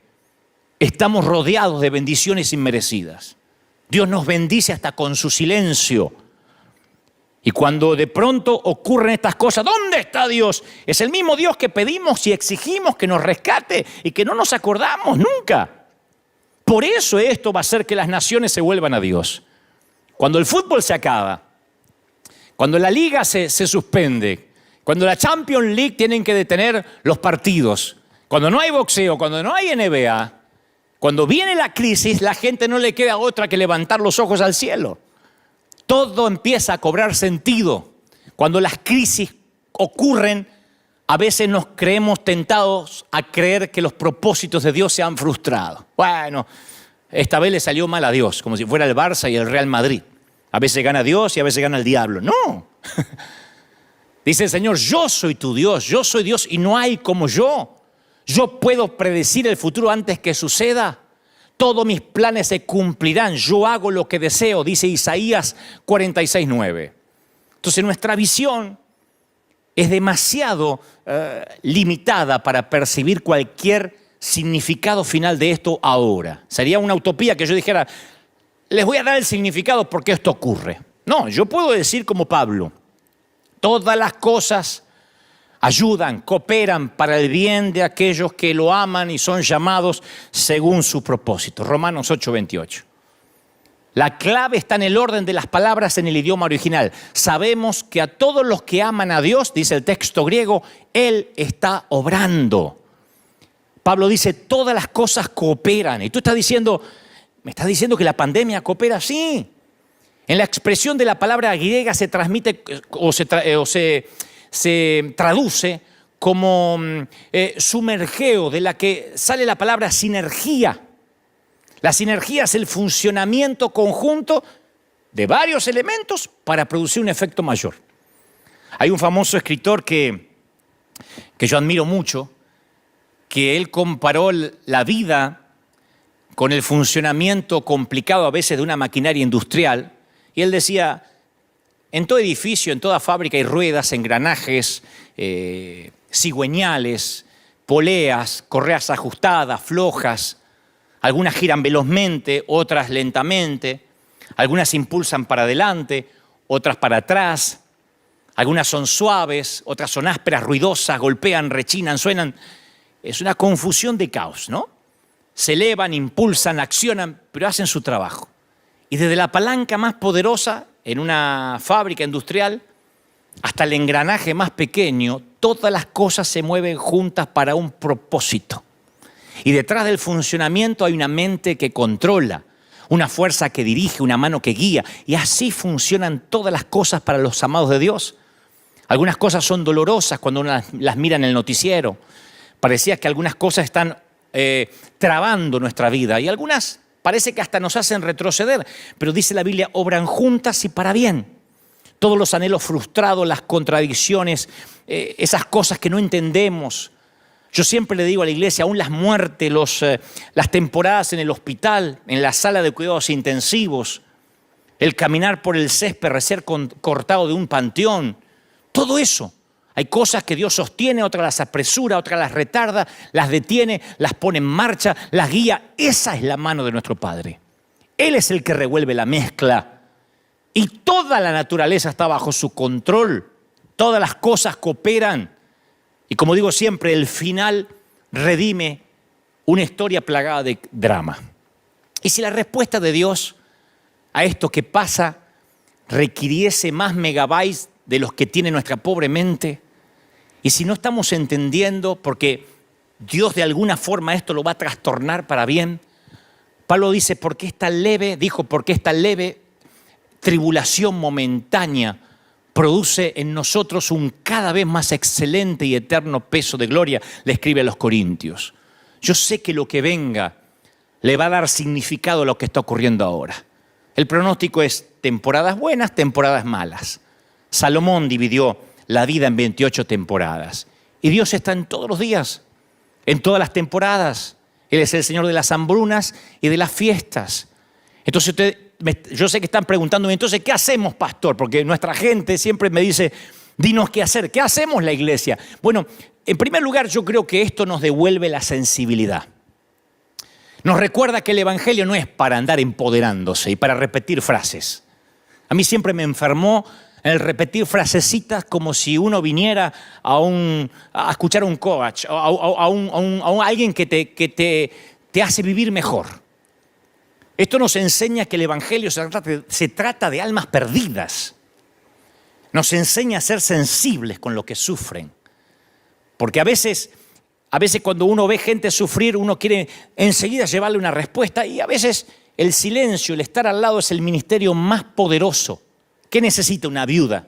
estamos rodeados de bendiciones inmerecidas. Dios nos bendice hasta con su silencio. Y cuando de pronto ocurren estas cosas, ¿dónde está Dios? Es el mismo Dios que pedimos y exigimos que nos rescate y que no nos acordamos nunca. Por eso esto va a hacer que las naciones se vuelvan a Dios. Cuando el fútbol se acaba, cuando la liga se suspende, cuando la Champions League tienen que detener los partidos, cuando no hay boxeo, cuando no hay NBA, cuando viene la crisis, la gente no le queda otra que levantar los ojos al cielo. Todo empieza a cobrar sentido. Cuando las crisis ocurren, a veces nos creemos tentados a creer que los propósitos de Dios se han frustrado. Bueno, esta vez le salió mal a Dios, como si fuera el Barça y el Real Madrid. A veces gana Dios y a veces gana el diablo. No. Dice el Señor, yo soy tu Dios, yo soy Dios y no hay como yo. Yo puedo predecir el futuro antes que suceda. Todos mis planes se cumplirán. Yo hago lo que deseo, dice Isaías 46:9. Entonces nuestra visión es demasiado limitada para percibir cualquier significado final de esto ahora. Sería una utopía que yo dijera, les voy a dar el significado porque esto ocurre. No, yo puedo decir como Pablo, todas las cosas ayudan, cooperan para el bien de aquellos que lo aman y son llamados según su propósito. Romanos 8:28. La clave está en el orden de las palabras en el idioma original. Sabemos que a todos los que aman a Dios, dice el texto griego, Él está obrando. Pablo dice, todas las cosas cooperan. Y tú estás diciendo, ¿me estás diciendo que la pandemia coopera? Sí. En la expresión de la palabra griega se transmite o se traduce como sumergeo, de la que sale la palabra sinergia. La sinergia es el funcionamiento conjunto de varios elementos para producir un efecto mayor. Hay un famoso escritor que yo admiro mucho, que él comparó la vida con el funcionamiento complicado a veces de una maquinaria industrial, y él decía, en todo edificio, en toda fábrica hay ruedas, engranajes, cigüeñales, poleas, correas ajustadas, flojas. Algunas giran velozmente, otras lentamente. Algunas impulsan para adelante, otras para atrás. Algunas son suaves, otras son ásperas, ruidosas, golpean, rechinan, suenan. Es una confusión de caos, ¿no? Se elevan, impulsan, accionan, pero hacen su trabajo. Y desde la palanca más poderosa en una fábrica industrial hasta el engranaje más pequeño, todas las cosas se mueven juntas para un propósito. Y detrás del funcionamiento hay una mente que controla, una fuerza que dirige, una mano que guía. Y así funcionan todas las cosas para los amados de Dios. Algunas cosas son dolorosas cuando uno las mira en el noticiero. Parecía que algunas cosas están trabando nuestra vida y algunas parece que hasta nos hacen retroceder. Pero dice la Biblia, obran juntas y para bien. Todos los anhelos frustrados, las contradicciones, esas cosas que no entendemos. Yo siempre le digo a la iglesia, aún las muertes, las temporadas en el hospital, en la sala de cuidados intensivos, el caminar por el césped, recién cortado de un panteón, todo eso. Hay cosas que Dios sostiene, otras las apresura, otras las retarda, las detiene, las pone en marcha, las guía. Esa es la mano de nuestro Padre. Él es el que revuelve la mezcla. Y toda la naturaleza está bajo su control. Todas las cosas cooperan. Y como digo siempre, el final redime una historia plagada de drama. Y si la respuesta de Dios a esto que pasa requiriese más megabytes de los que tiene nuestra pobre mente, y si no estamos entendiendo, porque Dios de alguna forma esto lo va a trastornar para bien, Pablo dice, porque esta leve tribulación momentánea produce en nosotros un cada vez más excelente y eterno peso de gloria, le escribe a los Corintios. Yo sé que lo que venga le va a dar significado a lo que está ocurriendo ahora. El pronóstico es temporadas buenas, temporadas malas. Salomón dividió la vida en 28 temporadas. Y Dios está en todos los días, en todas las temporadas. Él es el Señor de las hambrunas y de las fiestas. Entonces yo sé que están preguntándome, entonces, ¿qué hacemos, pastor? Porque nuestra gente siempre me dice, dinos qué hacer. ¿Qué hacemos la iglesia? Bueno, en primer lugar, yo creo que esto nos devuelve la sensibilidad. Nos recuerda que el evangelio no es para andar empoderándose y para repetir frases. A mí siempre me enfermó el repetir frasecitas como si uno viniera a escuchar a un coach, a alguien que te hace vivir mejor. Esto nos enseña que el evangelio se trata de almas perdidas. Nos enseña a ser sensibles con lo que sufren. Porque a veces cuando uno ve gente sufrir, uno quiere enseguida llevarle una respuesta y a veces el silencio, el estar al lado es el ministerio más poderoso. ¿Qué necesita una viuda?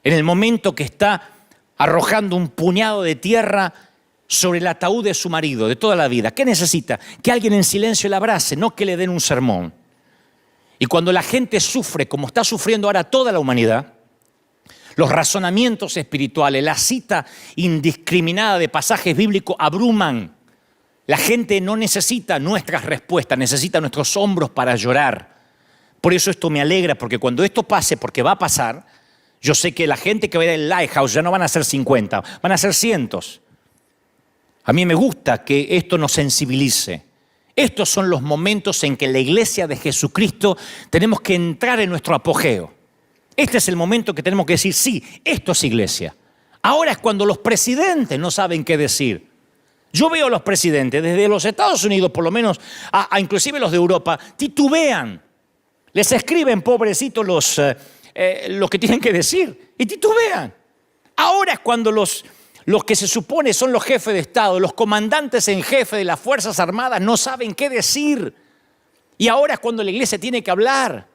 En el momento que está arrojando un puñado de tierra sobre el ataúd de su marido, de toda la vida. ¿Qué necesita? Que alguien en silencio la abrace, no que le den un sermón. Y cuando la gente sufre, como está sufriendo ahora toda la humanidad, los razonamientos espirituales, la cita indiscriminada de pasajes bíblicos abruman. La gente no necesita nuestras respuestas, necesita nuestros hombros para llorar. Por eso esto me alegra, porque cuando esto pase, porque va a pasar, yo sé que la gente que va a ir al Lighthouse ya no van a ser 50, van a ser cientos. A mí me gusta que esto nos sensibilice. Estos son los momentos en que la iglesia de Jesucristo tenemos que entrar en nuestro apogeo. Este es el momento que tenemos que decir, sí, esto es iglesia. Ahora es cuando los presidentes no saben qué decir. Yo veo a los presidentes, desde los Estados Unidos por lo menos, a inclusive los de Europa, titubean. Les escriben, pobrecitos, lo que tienen que decir y titubean. Ahora es cuando los que se supone son los jefes de Estado, los comandantes en jefe de las Fuerzas Armadas no saben qué decir. Y ahora es cuando la iglesia tiene que hablar.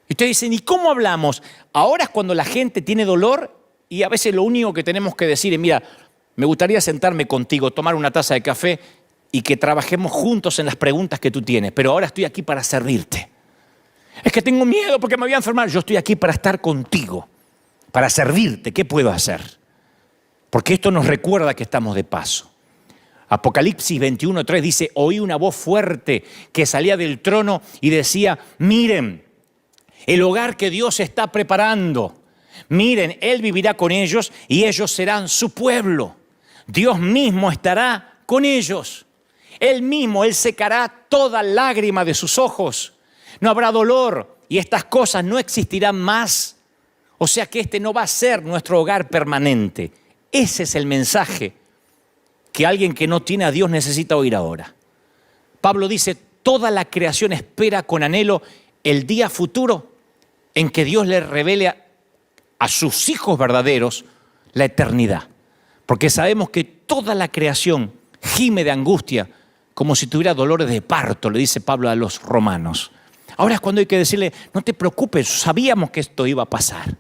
Y ustedes dicen, ¿y cómo hablamos? Ahora es cuando la gente tiene dolor y a veces lo único que tenemos que decir es, mira, me gustaría sentarme contigo, tomar una taza de café y que trabajemos juntos en las preguntas que tú tienes, pero ahora estoy aquí para servirte. Es que tengo miedo porque me voy a enfermar. Yo estoy aquí para estar contigo, para servirte. ¿Qué puedo hacer? Porque esto nos recuerda que estamos de paso. Apocalipsis 21:3 dice, oí una voz fuerte que salía del trono y decía, miren, el hogar que Dios está preparando. Miren, Él vivirá con ellos y ellos serán su pueblo. Dios mismo estará con ellos. Él mismo, Él secará toda lágrima de sus ojos. No habrá dolor y estas cosas no existirán más. O sea que este no va a ser nuestro hogar permanente. Ese es el mensaje que alguien que no tiene a Dios necesita oír ahora. Pablo dice, toda la creación espera con anhelo el día futuro en que Dios le revele a sus hijos verdaderos la eternidad. Porque sabemos que toda la creación gime de angustia como si tuviera dolores de parto, le dice Pablo a los romanos. Ahora es cuando hay que decirle, no te preocupes, sabíamos que esto iba a pasar.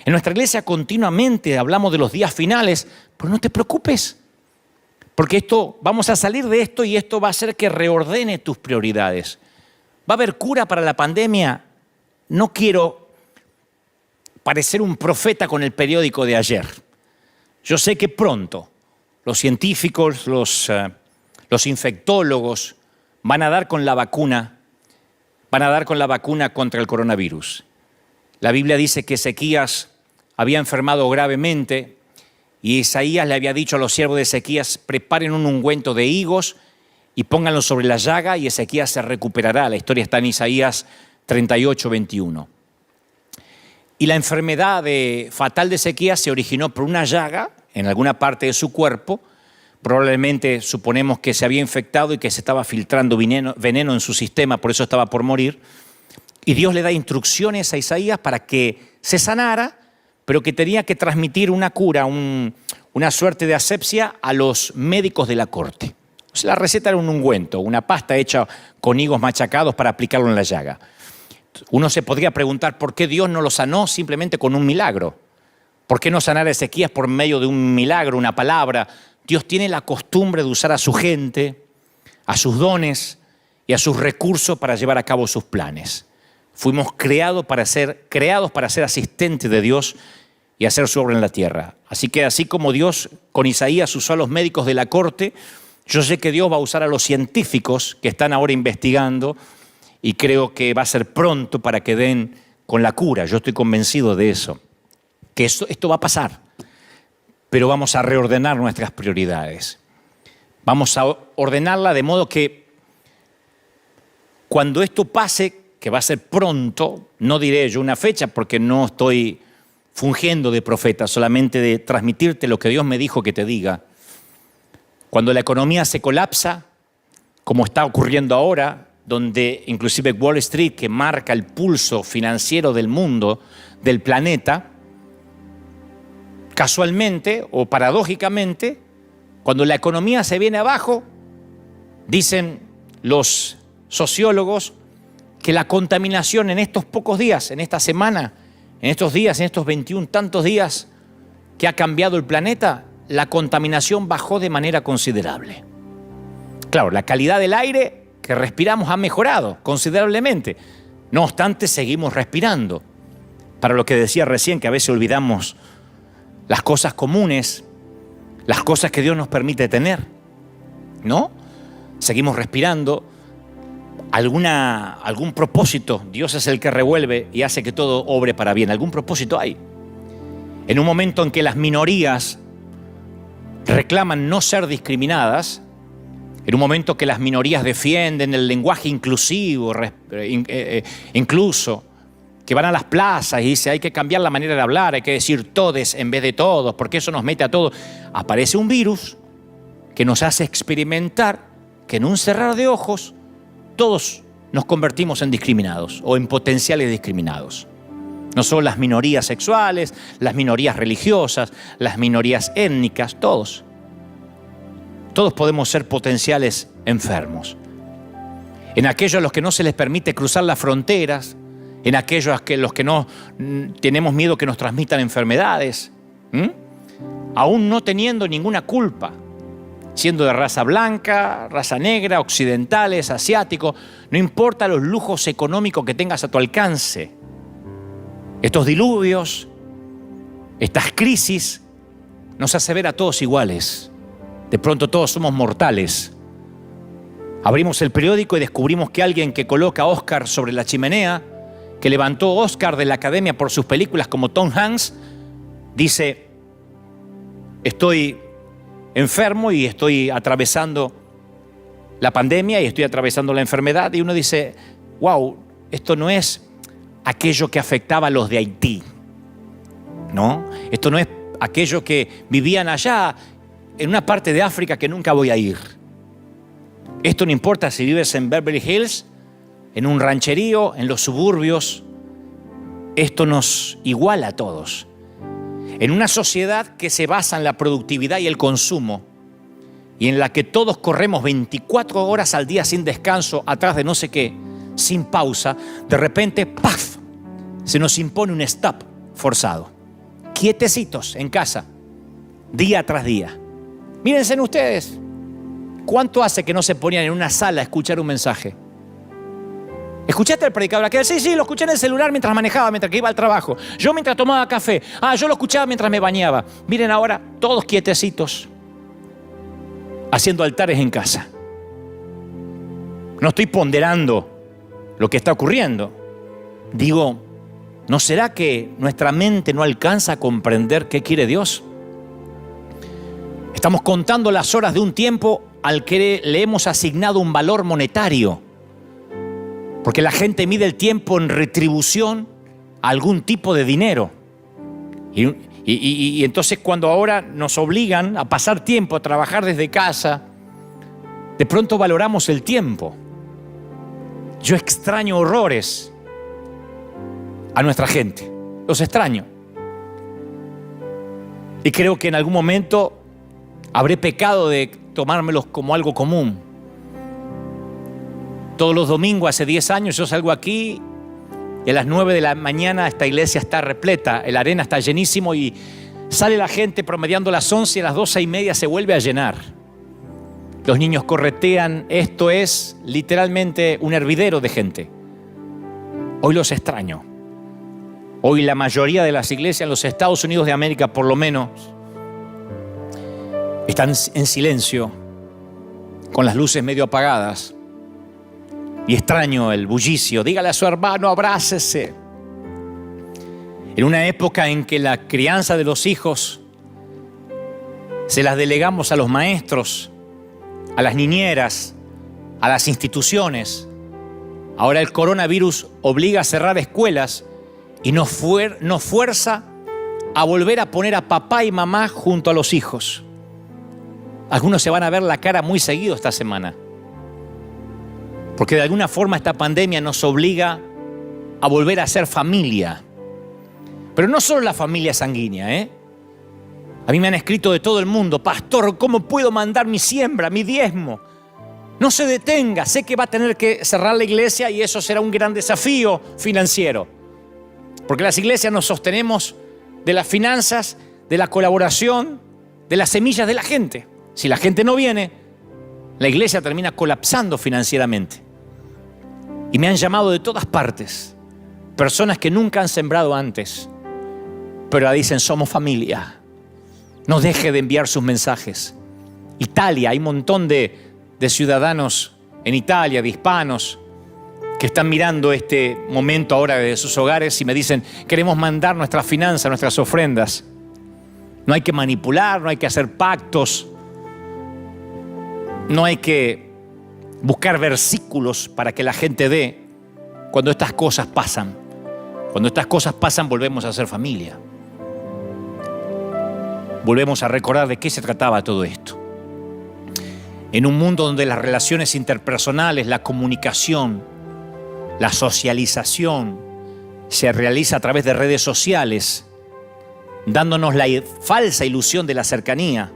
En nuestra iglesia continuamente hablamos de los días finales, pero no te preocupes, porque vamos a salir de esto y esto va a hacer que reordene tus prioridades. ¿Va a haber cura para la pandemia? No quiero parecer un profeta con el periódico de ayer. Yo sé que pronto los científicos, los infectólogos van a dar con la vacuna contra el coronavirus. La Biblia dice que Ezequías había enfermado gravemente y Isaías le había dicho a los siervos de Ezequías, preparen un ungüento de higos y pónganlo sobre la llaga y Ezequías se recuperará. La historia está en Isaías 38, 21. Y la enfermedad fatal de Ezequías se originó por una llaga en alguna parte de su cuerpo. Probablemente suponemos que se había infectado y que se estaba filtrando veneno en su sistema, por eso estaba por morir. Y Dios le da instrucciones a Isaías para que se sanara, pero que tenía que transmitir una cura, una suerte de asepsia a los médicos de la corte. O sea, la receta era un ungüento, una pasta hecha con higos machacados para aplicarlo en la llaga. Uno se podría preguntar por qué Dios no lo sanó simplemente con un milagro. ¿Por qué no sanar a Ezequías por medio de un milagro, una palabra? Dios tiene la costumbre de usar a su gente, a sus dones y a sus recursos para llevar a cabo sus planes. Fuimos creados para ser asistentes de Dios y hacer su obra en la tierra. Así que así como Dios con Isaías usó a los médicos de la corte, yo sé que Dios va a usar a los científicos que están ahora investigando y creo que va a ser pronto para que den con la cura. Yo estoy convencido de eso, que esto va a pasar, pero vamos a reordenar nuestras prioridades. Vamos a ordenarla de modo que cuando esto pase, que va a ser pronto, no diré yo una fecha porque no estoy fungiendo de profeta, solamente de transmitirte lo que Dios me dijo que te diga. Cuando la economía se colapsa, como está ocurriendo ahora, donde inclusive Wall Street, que marca el pulso financiero del mundo, del planeta, casualmente o paradójicamente, cuando la economía se viene abajo, dicen los sociólogos que la contaminación en estos pocos días, en esta semana, en estos días, en estos 21 tantos días que ha cambiado el planeta, la contaminación bajó de manera considerable. Claro, la calidad del aire que respiramos ha mejorado considerablemente. No obstante, seguimos respirando. Para lo que decía recién, que a veces olvidamos las cosas comunes, las cosas que Dios nos permite tener, ¿no? Seguimos respirando. Algún propósito, Dios es el que revuelve y hace que todo obre para bien. Algún propósito hay. En un momento en que las minorías reclaman no ser discriminadas, en un momento que las minorías defienden el lenguaje inclusivo, incluso, que van a las plazas y dicen hay que cambiar la manera de hablar, hay que decir todes en vez de todos, porque eso nos mete a todos. Aparece un virus que nos hace experimentar que en un cerrar de ojos todos nos convertimos en discriminados o en potenciales discriminados. No solo las minorías sexuales, las minorías religiosas, las minorías étnicas, todos. Todos podemos ser potenciales enfermos. En aquellos a los que no se les permite cruzar las fronteras, en aquellos a los que no tenemos miedo que nos transmitan enfermedades, aún no teniendo ninguna culpa, siendo de raza blanca, raza negra, occidentales, asiáticos, no importa los lujos económicos que tengas a tu alcance. Estos diluvios, estas crisis, nos hace ver a todos iguales. De pronto todos somos mortales. Abrimos el periódico y descubrimos que alguien que coloca a Oscar sobre la chimenea, que levantó Oscar de la academia por sus películas como Tom Hanks, dice, estoy enfermo y estoy atravesando la pandemia y estoy atravesando la enfermedad. Y uno dice, wow, esto no es aquello que afectaba a los de Haití, ¿no? Esto no es aquello que vivían allá en una parte de África que nunca voy a ir. Esto no importa si vives en Beverly Hills, en un rancherío, en los suburbios. Esto nos iguala a todos. En una sociedad que se basa en la productividad y el consumo, y en la que todos corremos 24 horas al día sin descanso, atrás de no sé qué, sin pausa, de repente, ¡paf!, se nos impone un stop forzado. Quietecitos en casa, día tras día. Mírense en ustedes, ¿cuánto hace que no se ponían en una sala a escuchar un mensaje? ¿Escuchaste al predicador aquel? Sí, lo escuché en el celular mientras manejaba, mientras que iba al trabajo. Yo mientras tomaba café. Yo lo escuchaba mientras me bañaba. Miren ahora, todos quietecitos, haciendo altares en casa. No estoy ponderando lo que está ocurriendo. Digo, ¿no será que nuestra mente no alcanza a comprender qué quiere Dios? Estamos contando las horas de un tiempo al que le hemos asignado un valor monetario. Porque la gente mide el tiempo en retribución a algún tipo de dinero. Y entonces cuando ahora nos obligan a pasar tiempo, a trabajar desde casa, de pronto valoramos el tiempo. Yo extraño horrores a nuestra gente. Los extraño. Y creo que en algún momento habré pecado de tomármelos como algo común. Todos los domingos, hace 10 años, yo salgo aquí y a las 9 de la mañana esta iglesia está repleta, el arena está llenísimo y sale la gente promediando las 11 y a las 12:30 se vuelve a llenar. Los niños corretean, esto es literalmente un hervidero de gente. Hoy los extraño. Hoy la mayoría de las iglesias en los Estados Unidos de América, por lo menos, están en silencio, con las luces medio apagadas. Y extraño el bullicio. Dígale a su hermano, abrácese. En una época en que la crianza de los hijos se las delegamos a los maestros, a las niñeras, a las instituciones. Ahora el coronavirus obliga a cerrar escuelas y nos fuerza a volver a poner a papá y mamá junto a los hijos. Algunos se van a ver la cara muy seguido esta semana. Porque de alguna forma esta pandemia nos obliga a volver a ser familia. Pero no solo la familia sanguínea, A mí me han escrito de todo el mundo, pastor, ¿cómo puedo mandar mi siembra, mi diezmo? No se detenga, sé que va a tener que cerrar la iglesia y eso será un gran desafío financiero. Porque las iglesias nos sostenemos de las finanzas, de la colaboración, de las semillas de la gente. Si la gente no viene, la iglesia termina colapsando financieramente. Y me han llamado de todas partes, personas que nunca han sembrado antes, pero dicen, somos familia. No deje de enviar sus mensajes. Italia, hay un montón de ciudadanos en Italia, de hispanos, que están mirando este momento ahora de sus hogares y me dicen, queremos mandar nuestras finanzas, nuestras ofrendas. No hay que manipular, no hay que hacer pactos, no hay que buscar versículos para que la gente dé. Cuando estas cosas pasan, volvemos a ser familia. Volvemos a recordar de qué se trataba todo esto. En un mundo donde las relaciones interpersonales, la comunicación, la socialización se realiza a través de redes sociales, dándonos la falsa ilusión de la cercanía.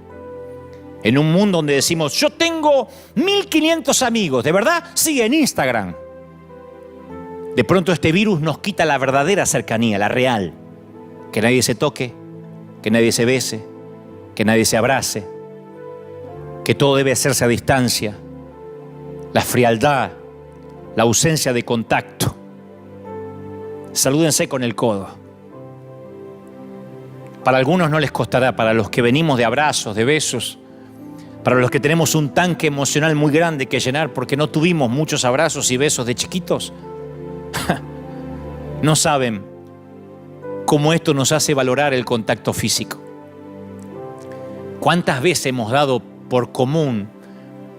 En un mundo donde decimos, yo tengo 1500 amigos, ¿de verdad? Sí, en Instagram. De pronto este virus nos quita la verdadera cercanía, la real. Que nadie se toque, que nadie se bese, que nadie se abrace, que todo debe hacerse a distancia. La frialdad, la ausencia de contacto. Salúdense con el codo. Para algunos no les costará, para los que venimos de abrazos, de besos, para los que tenemos un tanque emocional muy grande que llenar porque no tuvimos muchos abrazos y besos de chiquitos, no saben cómo esto nos hace valorar el contacto físico. ¿Cuántas veces hemos dado por común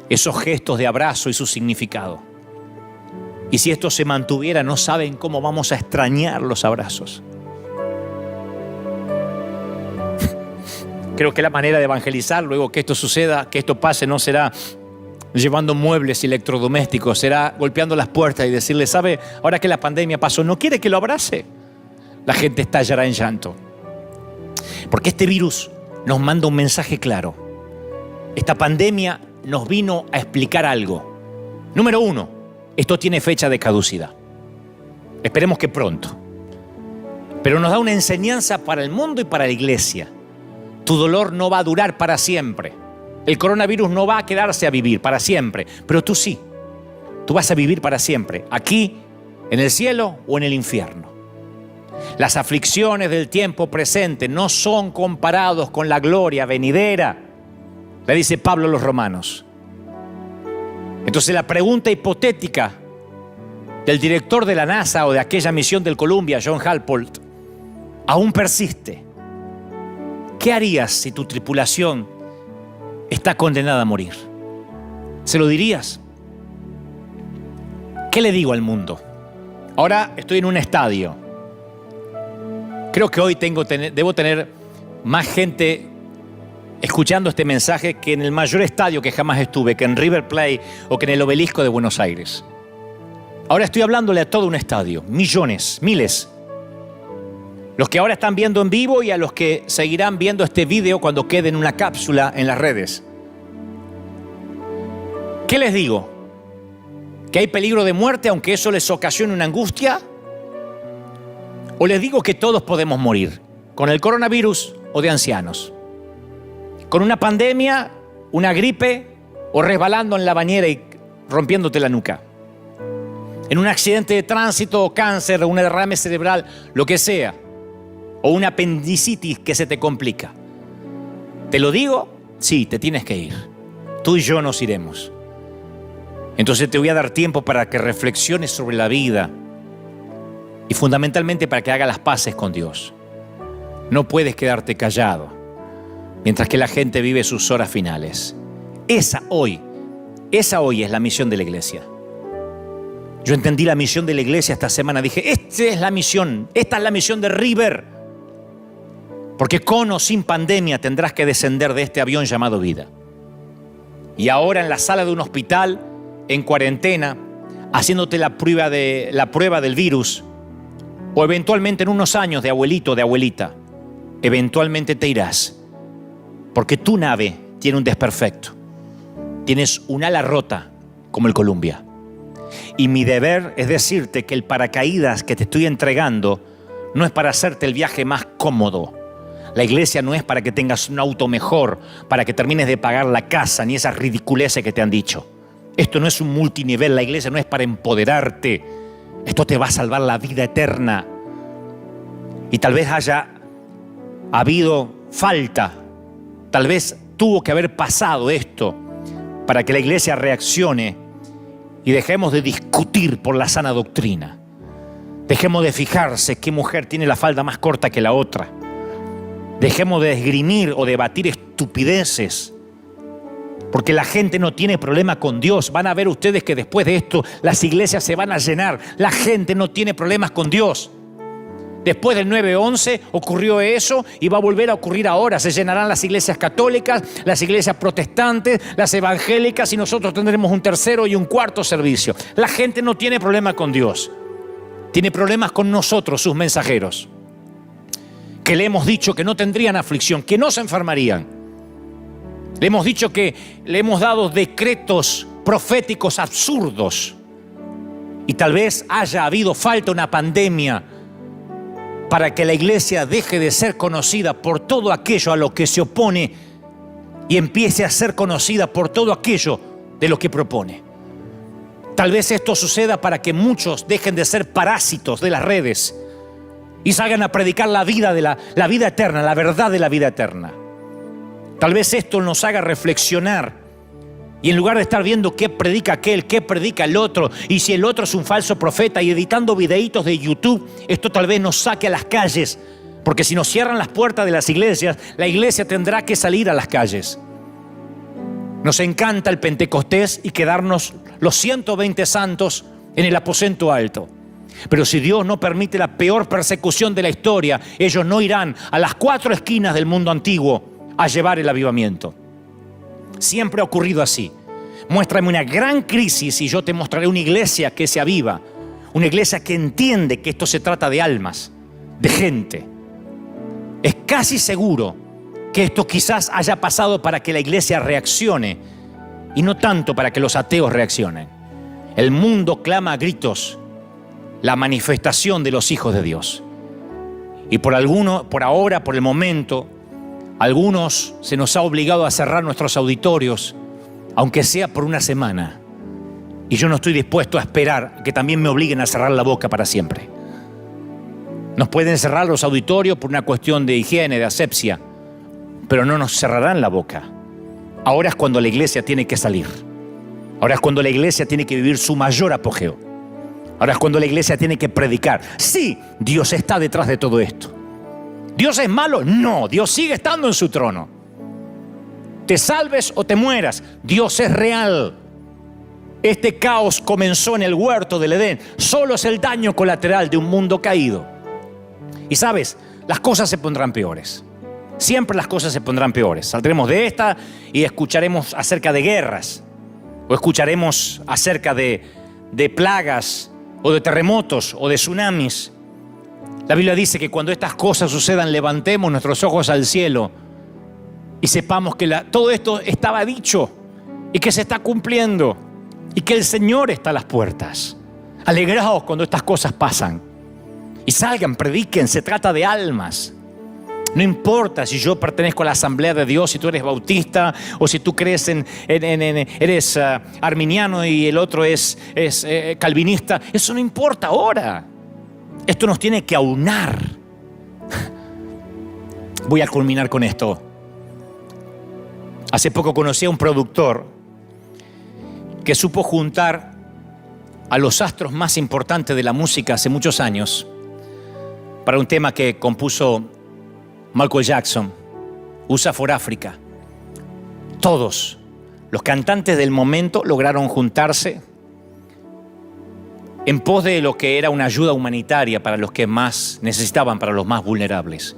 esos gestos de abrazo y su significado? Y si esto se mantuviera, no saben cómo vamos a extrañar los abrazos. Creo que la manera de evangelizar luego que esto suceda, que esto pase, no será llevando muebles y electrodomésticos, será golpeando las puertas y decirle, ¿sabe? Ahora que la pandemia pasó, ¿no quiere que lo abrace? La gente estallará en llanto. Porque este virus nos manda un mensaje claro. Esta pandemia nos vino a explicar algo. Número 1, esto tiene fecha de caducidad. Esperemos que pronto. Pero nos da una enseñanza para el mundo y para la iglesia. Tu dolor no va a durar para siempre. El coronavirus no va a quedarse a vivir para siempre, pero tú sí. Tú vas a vivir para siempre, aquí, en el cielo o en el infierno. Las aflicciones del tiempo presente no son comparados con la gloria venidera, le dice Pablo a los romanos. Entonces la pregunta hipotética del director de la NASA o de aquella misión del Columbia, John Halport, aún persiste. ¿Qué harías si tu tripulación está condenada a morir? ¿Se lo dirías? ¿Qué le digo al mundo? Ahora estoy en un estadio. Creo que hoy debo tener más gente escuchando este mensaje que en el mayor estadio que jamás estuve, que en River Plate o que en el Obelisco de Buenos Aires. Ahora estoy hablándole a todo un estadio, millones, miles. Los que ahora están viendo en vivo y a los que seguirán viendo este video cuando quede en una cápsula en las redes. ¿Qué les digo? ¿Que hay peligro de muerte aunque eso les ocasione una angustia? ¿O les digo que todos podemos morir? ¿Con el coronavirus o de ancianos? ¿Con una pandemia, una gripe o resbalando en la bañera y rompiéndote la nuca? ¿En un accidente de tránsito o cáncer o un derrame cerebral, lo que sea? ¿O una apendicitis que se te complica? ¿Te lo digo? Sí, te tienes que ir. Tú y yo nos iremos. Entonces te voy a dar tiempo para que reflexiones sobre la vida y fundamentalmente para que hagas las paces con Dios. No puedes quedarte callado mientras que la gente vive sus horas finales. Esa hoy es la misión de la iglesia. Yo entendí la misión de la iglesia esta semana. Dije, esta es la misión de River. Porque con o sin pandemia tendrás que descender de este avión llamado vida. Y ahora en la sala de un hospital, en cuarentena, haciéndote la prueba del virus, o eventualmente en unos años de abuelito o de abuelita, eventualmente te irás. Porque tu nave tiene un desperfecto. Tienes un ala rota como el Columbia. Y mi deber es decirte que el paracaídas que te estoy entregando no es para hacerte el viaje más cómodo. La iglesia no es para que tengas un auto mejor, para que termines de pagar la casa, ni esas ridiculeces que te han dicho. Esto no es un multinivel, la iglesia no es para empoderarte. Esto te va a salvar la vida eterna. Y tal vez haya habido falta, tal vez tuvo que haber pasado esto para que la iglesia reaccione y dejemos de discutir por la sana doctrina. Dejemos de fijarse qué mujer tiene la falda más corta que la otra. Dejemos de esgrimir o debatir estupideces. Porque la gente no tiene problema con Dios. Van a ver ustedes que después de esto las iglesias se van a llenar. La gente no tiene problemas con Dios. Después del 9/11 ocurrió eso y va a volver a ocurrir ahora. Se llenarán las iglesias católicas, las iglesias protestantes, las evangélicas y nosotros tendremos un tercero y un cuarto servicio. La gente no tiene problema con Dios. Tiene problemas con nosotros, sus mensajeros. Que le hemos dicho que no tendrían aflicción, que no se enfermarían. Le hemos dicho que le hemos dado decretos proféticos absurdos. Y tal vez haya habido falta una pandemia para que la iglesia deje de ser conocida por todo aquello a lo que se opone y empiece a ser conocida por todo aquello de lo que propone. Tal vez esto suceda para que muchos dejen de ser parásitos de las redes y salgan a predicar la vida eterna, la verdad de la vida eterna. Tal vez esto nos haga reflexionar y en lugar de estar viendo qué predica aquel, qué predica el otro, y si el otro es un falso profeta y editando videitos de YouTube, esto tal vez nos saque a las calles, porque si nos cierran las puertas de las iglesias, la iglesia tendrá que salir a las calles. Nos encanta el Pentecostés y quedarnos los 120 santos en el aposento alto. Pero si Dios no permite la peor persecución de la historia, ellos no irán a las 4 esquinas del mundo antiguo a llevar el avivamiento. Siempre ha ocurrido así. Muéstrame una gran crisis y yo te mostraré una iglesia que se aviva. Una iglesia que entiende que esto se trata de almas, de gente. Es casi seguro que esto quizás haya pasado para que la iglesia reaccione y no tanto para que los ateos reaccionen. El mundo clama a gritos la manifestación de los hijos de Dios. Y por ahora, por el momento, algunos se nos ha obligado a cerrar nuestros auditorios, aunque sea por una semana. Y yo no estoy dispuesto a esperar que también me obliguen a cerrar la boca para siempre. Nos pueden cerrar los auditorios por una cuestión de higiene, de asepsia, pero no nos cerrarán la boca. Ahora es cuando la iglesia tiene que salir. Ahora es cuando la iglesia tiene que vivir su mayor apogeo. Ahora es cuando la iglesia tiene que predicar. Sí, Dios está detrás de todo esto. ¿Dios es malo? No, Dios sigue estando en su trono. Te salves o te mueras, Dios es real. Este caos comenzó en el huerto del Edén. Solo es el daño colateral de un mundo caído. Y sabes, las cosas se pondrán peores. Siempre las cosas se pondrán peores. Saldremos de esta y escucharemos acerca de guerras. O escucharemos acerca de plagas, o de terremotos, o de tsunamis. La Biblia dice que cuando estas cosas sucedan, levantemos nuestros ojos al cielo y sepamos que todo esto estaba dicho y que se está cumpliendo y que el Señor está a las puertas. Alegraos cuando estas cosas pasan y salgan, prediquen, se trata de almas. No importa si yo pertenezco a la Asamblea de Dios, si tú eres bautista o si tú crees eres arminiano y el otro es calvinista. Eso no importa ahora. Esto nos tiene que aunar. Voy a culminar con esto. Hace poco conocí a un productor que supo juntar a los astros más importantes de la música hace muchos años para un tema que compuso Michael Jackson, USA for Africa. Todos los cantantes del momento lograron juntarse en pos de lo que era una ayuda humanitaria para los que más necesitaban, para los más vulnerables.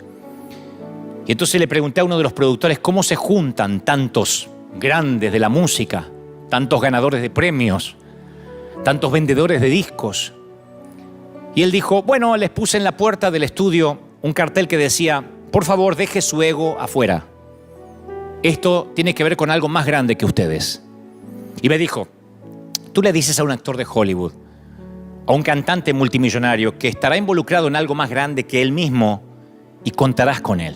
Y entonces le pregunté a uno de los productores cómo se juntan tantos grandes de la música, tantos ganadores de premios, tantos vendedores de discos. Y él dijo, bueno, les puse en la puerta del estudio un cartel que decía, por favor, deje su ego afuera. Esto tiene que ver con algo más grande que ustedes. Y me dijo, tú le dices a un actor de Hollywood, a un cantante multimillonario que estará involucrado en algo más grande que él mismo y contarás con él.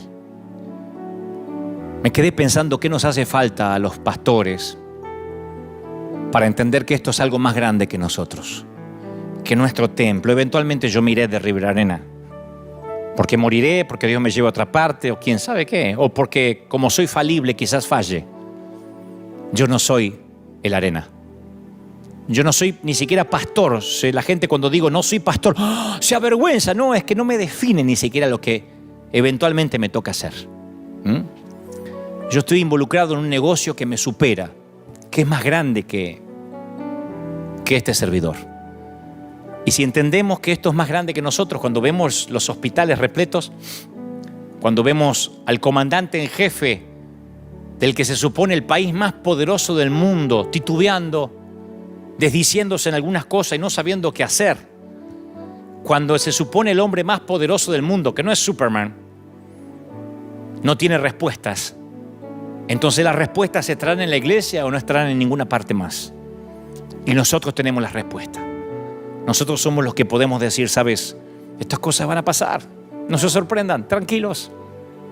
Me quedé pensando qué nos hace falta a los pastores para entender que esto es algo más grande que nosotros, que nuestro templo. Eventualmente yo me iré de River Arena, porque moriré, porque Dios me lleva a otra parte, o quién sabe qué, o porque como soy falible quizás falle. Yo no soy el Arena. Yo no soy ni siquiera pastor. La gente cuando digo no soy pastor, se avergüenza. No, es que no me define ni siquiera lo que eventualmente me toca hacer. Yo estoy involucrado en un negocio que me supera, que es más grande que este servidor. Y si entendemos que esto es más grande que nosotros, cuando vemos los hospitales repletos, cuando vemos al comandante en jefe del que se supone el país más poderoso del mundo, titubeando, desdiciéndose en algunas cosas y no sabiendo qué hacer, cuando se supone el hombre más poderoso del mundo, que no es Superman, no tiene respuestas, entonces las respuestas estarán en la iglesia o no estarán en ninguna parte más. Y nosotros tenemos las respuestas. Nosotros somos los que podemos decir, sabes, estas cosas van a pasar, no se sorprendan, tranquilos.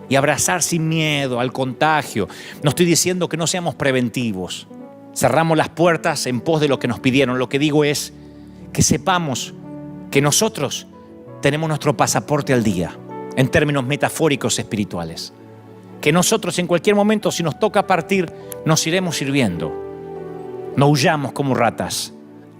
Y abrazar sin miedo al contagio. No estoy diciendo que no seamos preventivos. Cerramos las puertas en pos de lo que nos pidieron. Lo que digo es que sepamos que nosotros tenemos nuestro pasaporte al día, en términos metafóricos espirituales. Que nosotros en cualquier momento, si nos toca partir, nos iremos sirviendo. No huyamos como ratas.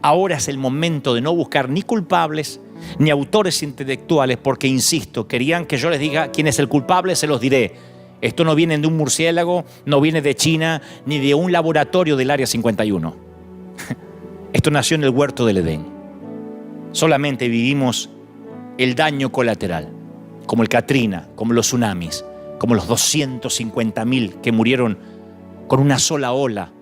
Ahora es el momento de no buscar ni culpables ni autores intelectuales, porque, insisto, querían que yo les diga quién es el culpable, se los diré. Esto no viene de un murciélago, no viene de China, ni de un laboratorio del Área 51. Esto nació en el huerto del Edén. solamente vivimos el daño colateral, como el Katrina, como los tsunamis, como los 250.000 que murieron con una sola ola